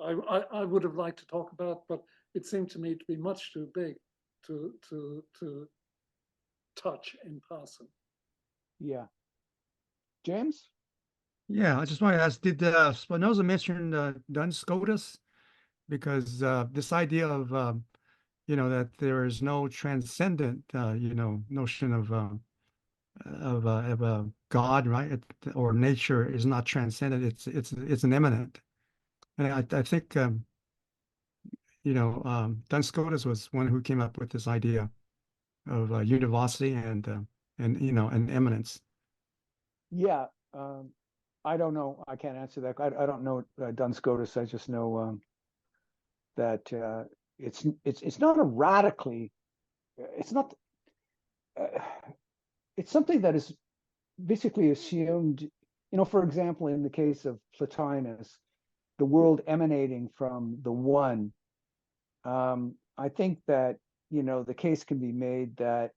I would have liked to talk about, but it seemed to me to be much too big to touch in passing. Yeah. James? Yeah, I just want to ask, did Spinoza mention Duns Scotus? Because this idea of, you know, that there is no transcendent, you know, notion of a God, right? Or nature is not transcendent. It's an immanent. And I think, you know, Duns Scotus was one who came up with this idea of univocity and you know, and immanence. Yeah. I don't know. I can't answer that. I don't know Duns Scotus. I just know that it's not a radically. It's not. It's something that is basically assumed. You know, for example, in the case of Plotinus, the world emanating from the one. I think that, you know, the case can be made that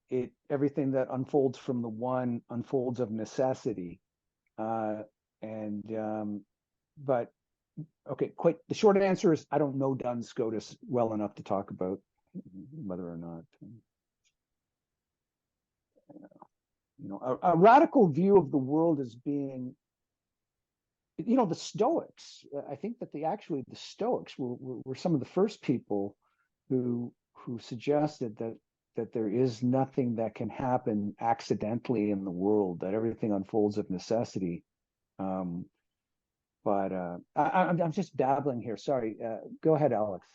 everything that unfolds from the one unfolds of necessity. But okay, the short answer is I don't know Duns Scotus well enough to talk about whether or not, you know, a radical view of the world as being, you know, the Stoics. I think that the Stoics were some of the first people who suggested that there is nothing that can happen accidentally in the world, that everything unfolds of necessity. But I'm just dabbling here. Sorry. Go ahead, Alex.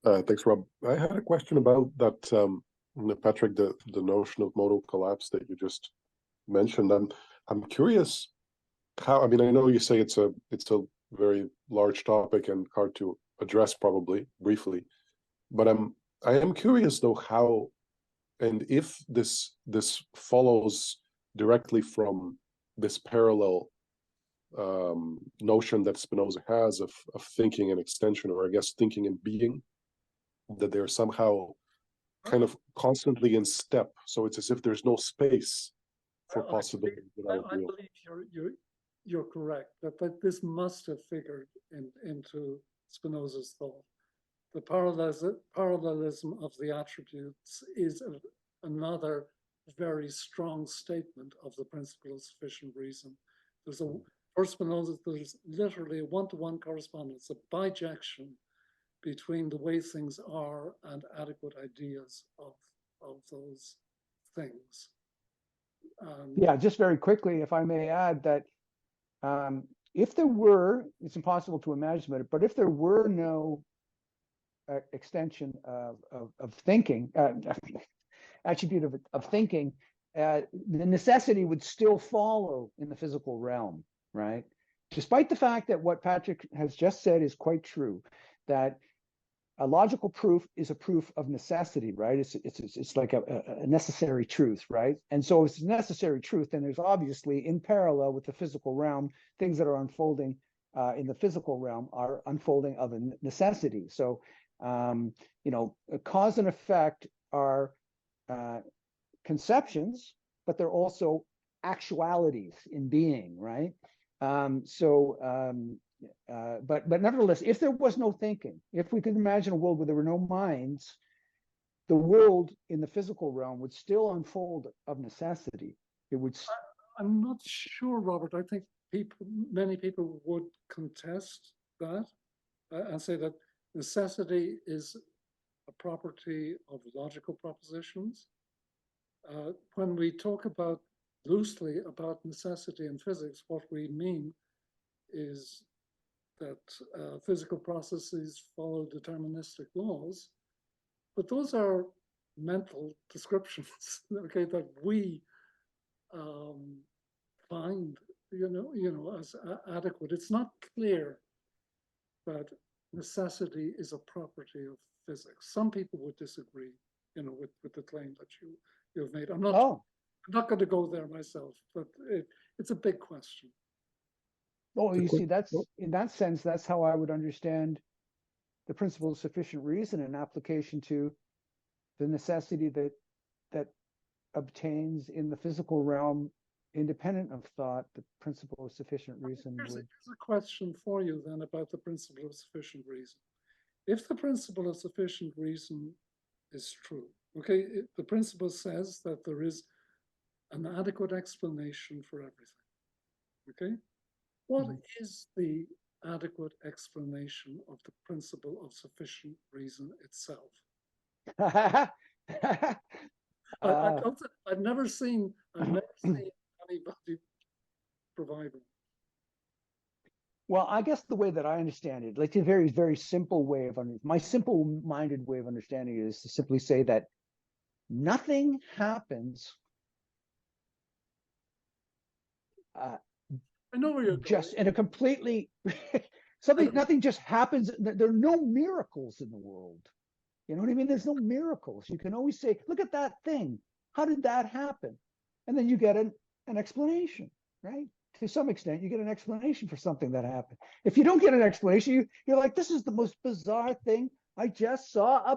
Thanks, Rob. I had a question about that, Patrick, the notion of modal collapse that you just mentioned. I'm curious how. I mean, I know you say it's a very large topic and hard to address, probably briefly, but I am curious though how and if this follows directly from this parallel notion that Spinoza has of thinking and extension, or I guess thinking and being, that they're somehow kind of constantly in step. So it's as if there's no space for possibilities without I real. believe you're correct that this must have figured into Spinoza's thought. The parallelism of the attributes is another very strong statement of the principle of sufficient reason. For Spinoza, there's literally a one-to-one correspondence, a bijection between the way things are and adequate ideas of those things. Yeah, just very quickly, if I may add that if there were, it's impossible to imagine it, but if there were no extension of thinking, attribute of thinking, the necessity would still follow in the physical realm, right? Despite the fact that what Patrick has just said is quite true, that a logical proof is a proof of necessity, right? It's like a necessary truth, right? And so if it's a necessary truth, then there's obviously in parallel with the physical realm, things that are unfolding in the physical realm are unfolding of a necessity. So, you know, cause and effect are conceptions, but they're also actualities in being, right? But nevertheless, if there was no thinking, if we could imagine a world where there were no minds, the world in the physical realm would still unfold of necessity. It would. I'm not sure, Robert. I think many people would contest that and say that necessity is a property of logical propositions. When we talk loosely about necessity in physics, what we mean is that physical processes follow deterministic laws, but those are mental descriptions, okay, that we find, as adequate. It's not clear that necessity is a property of physics. Some people would disagree, with the claim that you've made. I'm not going to go there myself, but it's a big question. Oh, you see, that's in that sense, that's how I would understand the principle of sufficient reason in application to the necessity that obtains in the physical realm, independent of thought. The principle of sufficient reason. Here's a question for you then about the principle of sufficient reason. If the principle of sufficient reason is true, okay, the principle says that there is an adequate explanation for everything, okay? What is the adequate explanation of the principle of sufficient reason itself? I've never seen anybody provide one. Well, I guess the way that I understand it, like a very, very simple way of my simple-minded way of understanding it is to simply say that nothing happens I know where you're just going. in a completely nothing just happens. There are no miracles in the world. You know what I mean? There's no miracles. You can always say, look at that thing. How did that happen? And then you get an explanation, right? To some extent, you get an explanation for something that happened. If you don't get an explanation, you're like, this is the most bizarre thing. I just saw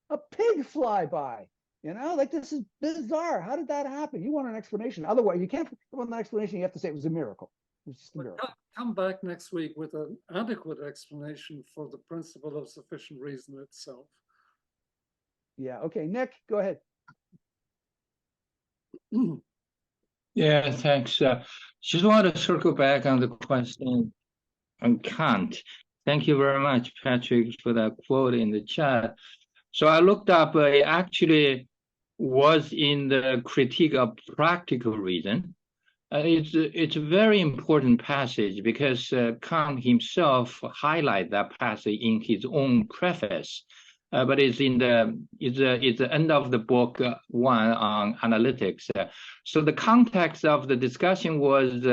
a pig fly by. Like, this is bizarre. How did that happen? You want an explanation. Otherwise, you can't want an explanation. You have to say it was a miracle. It's just a miracle. Come back next week with an adequate explanation for the principle of sufficient reason itself. Yeah. Okay, Nick, go ahead. Yeah, thanks. Just want to circle back on the question on Kant. Thank you very much, Patrick, for that quote in the chat. So I looked up, it actually was in the Critique of Practical Reason. It's a very important passage because Kant himself highlighted that passage in his own preface. But it's the end of the book one on analytics. So the context of the discussion was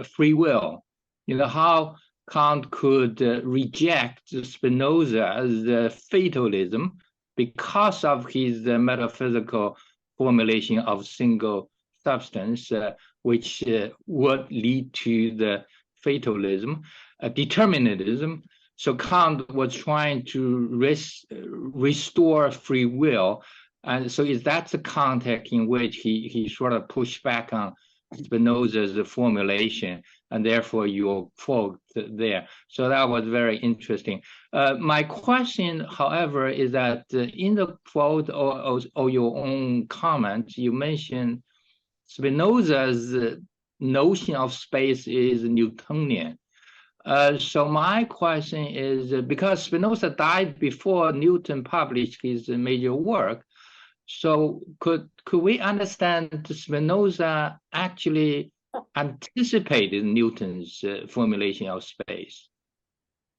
free will. How Kant could reject Spinoza's fatalism because of his metaphysical formulation of single substance, which would lead to the fatalism, determinism. So Kant was trying to restore free will And so is that the context in which he sort of pushed back on Spinoza's formulation, and therefore you fault there. So that was very interesting. My question, however, is that in the quote or your own comment, you mentioned Spinoza's notion of space is Newtonian. So my question is, because Spinoza died before Newton published his major work, so could we understand that Spinoza actually anticipated Newton's formulation of space?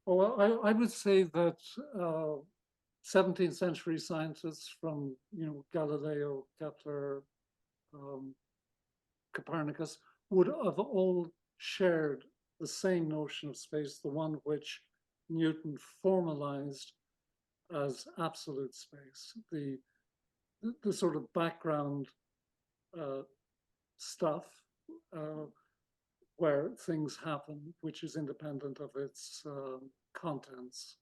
Well, I would say that 17th century scientists from Galileo, Kepler, Copernicus would have all shared the same notion of space, the one which Newton formalized as absolute space. The sort of background stuff where things happen, which is independent of its contents,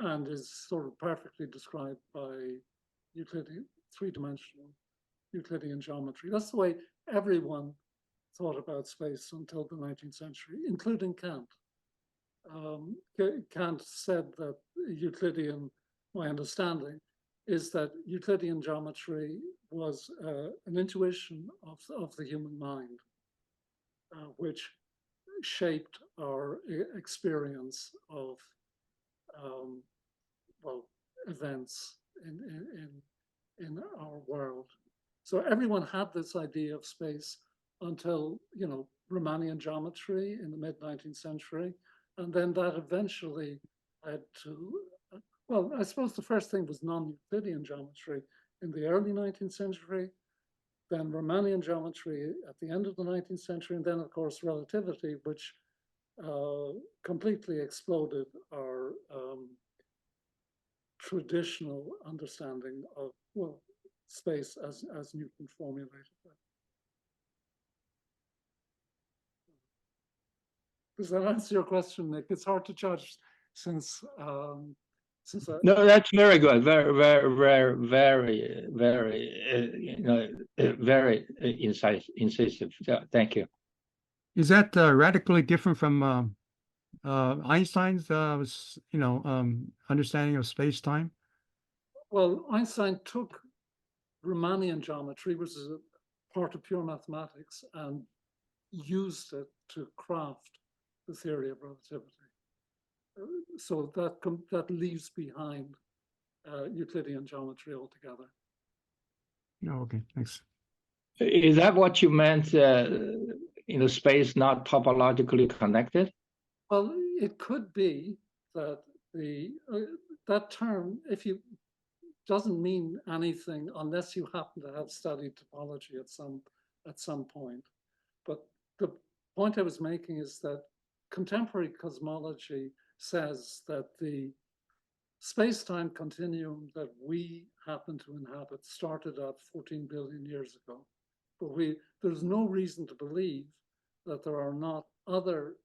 and is sort of perfectly described by Euclidean, three-dimensional Euclidean geometry. That's the way everyone thought about space until the 19th century, including Kant. Kant said that Euclidean, my understanding, is that Euclidean geometry was an intuition of the human mind, which shaped our experience of events in our world. So everyone had this idea of space until Riemannian geometry in the mid-19th century, and then that eventually led to, well, I suppose the first thing was non-Euclidean geometry in the early 19th century, then Riemannian geometry at the end of the 19th century, and then of course relativity, which completely exploded our traditional understanding of space as Newton formulated it. Does that answer your question, Nick? It's hard to judge since no, that's very good, very incisive. Thank you. Is that radically different from Einstein's understanding of space-time? Well, Einstein took Riemannian geometry, which is a part of pure mathematics, and used it to craft the theory of relativity. So that leaves behind Euclidean geometry altogether. Oh, okay, thanks. Is that what you meant? Space not topologically connected? Well, it could be that that term, doesn't mean anything unless you happen to have studied topology at some point. But the point I was making is that contemporary cosmology says that the space-time continuum that we happen to inhabit started out 14 billion years ago. But there's no reason to believe that there are not other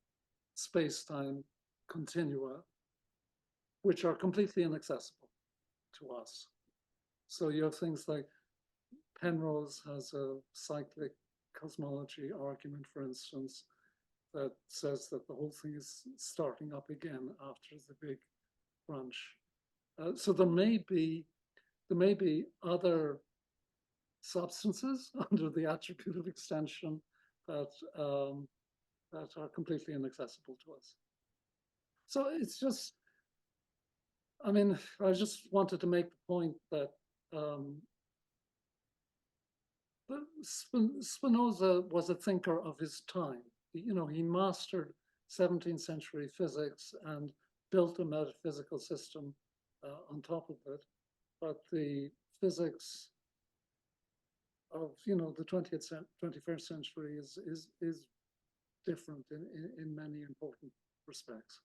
space-time continua which are completely inaccessible to us. So you have things like Penrose has a cyclic cosmology argument, for instance, that says that the whole thing is starting up again after the big crunch. So there may be other substances under the attribute of extension that are completely inaccessible to us. So it's just, I mean, I just wanted to make the point that Spinoza was a thinker of his time. He mastered 17th century physics and built a metaphysical system on top of it. But the physics of the 21st century is different in many important respects.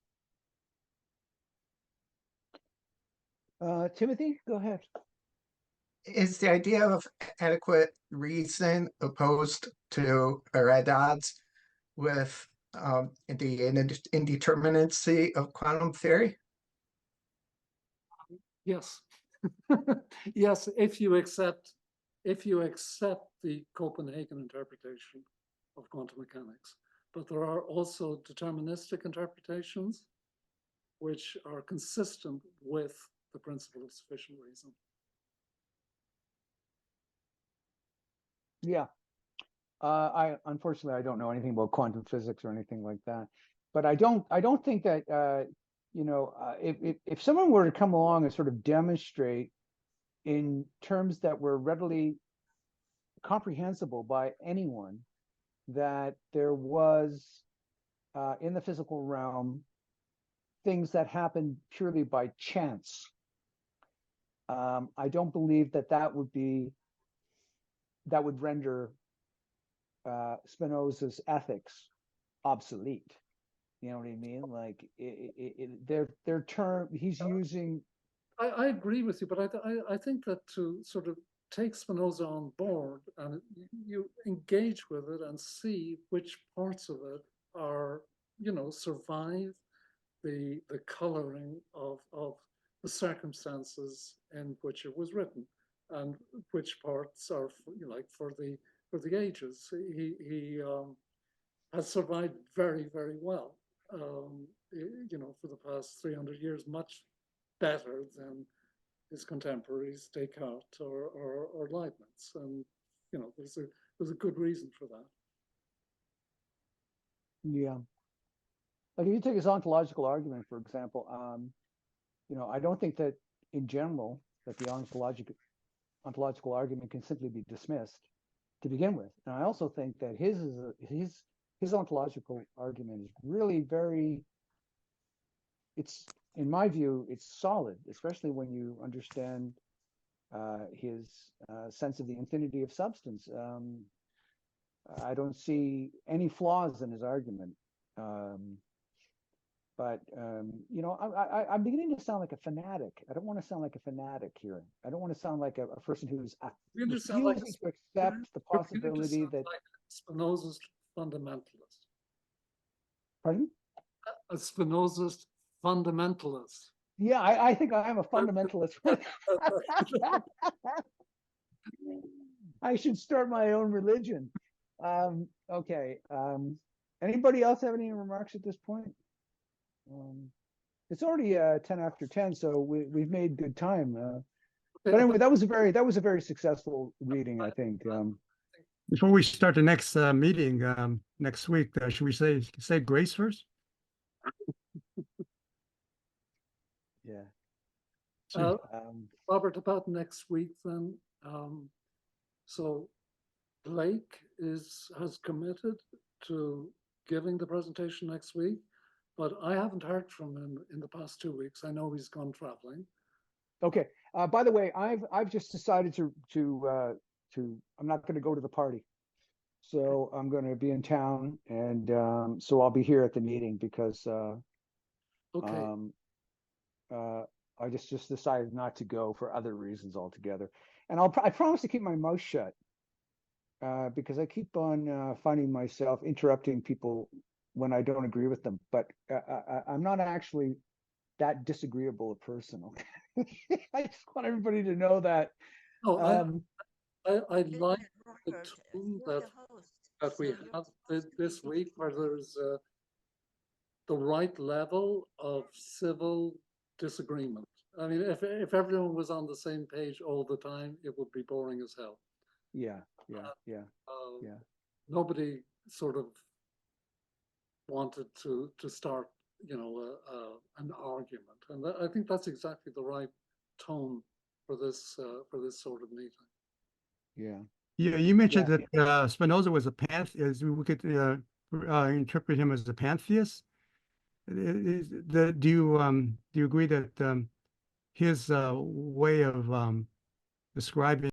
Timothy, go ahead. Is the idea of adequate reason opposed to or at odds with the indeterminacy of quantum theory? Yes. Yes, if you accept the Copenhagen interpretation of quantum mechanics. But there are also deterministic interpretations which are consistent with the principle of sufficient reason. Yeah. Unfortunately, I don't know anything about quantum physics or anything like that. But I don't think that if someone were to come along and sort of demonstrate in terms that were readily comprehensible by anyone that there was in the physical realm things that happened purely by chance, I don't believe that would render Spinoza's ethics obsolete. You know what I mean? Like their term he's using. I agree with you, but I think that to sort of take Spinoza on board and you engage with it and see which parts of it are, survive the coloring of the circumstances in which it was written, and which parts are for the ages. He has survived very, very well, for the past 300 years, much better than his contemporaries Descartes or Leibniz, and there's a good reason for that. Yeah. Like if you take his ontological argument, for example, I don't think that in general that the ontological argument can simply be dismissed to begin with. And I also think that his ontological argument is really in my view, it's solid, especially when you understand his sense of the infinity of substance. I don't see any flaws in his argument. But I'm beginning to sound like a fanatic. I don't want to sound like a fanatic here. I don't want to sound like a person who's refusing to accept the possibility that like Spinoza's fundamentalist. Pardon? A Spinoza's fundamentalist. Yeah, I think I am a fundamentalist. I should start my own religion. Okay. Anybody else have any remarks at this point? It's already 10 after 10, so we've made good time. But anyway, that was a very successful reading, I think. Before we start the next meeting next week, should we say grace first? Yeah. Robert, about next week then. So Blake has committed to giving the presentation next week, but I haven't heard from him in the past 2 weeks. I know he's gone traveling. Okay. By the way, I've just decided to I'm not going to go to the party, so I'm going to be in town, and so I'll be here at the meeting because okay. I just decided not to go for other reasons altogether, and I promise to keep my mouth shut because I keep on finding myself interrupting people when I don't agree with them. But I'm not actually that disagreeable a person. Okay? I just want everybody to know that. No, I like the tone that we have this week, where there's the right level of civil disagreement. I mean, if everyone was on the same page all the time, it would be boring as hell. Yeah. Nobody sort of wanted to start, an argument, and I think that's exactly the right tone for this sort of meeting. Yeah. Yeah, you mentioned that Spinoza was a pantheist. We could interpret him as a pantheist. Do you agree that his way of describing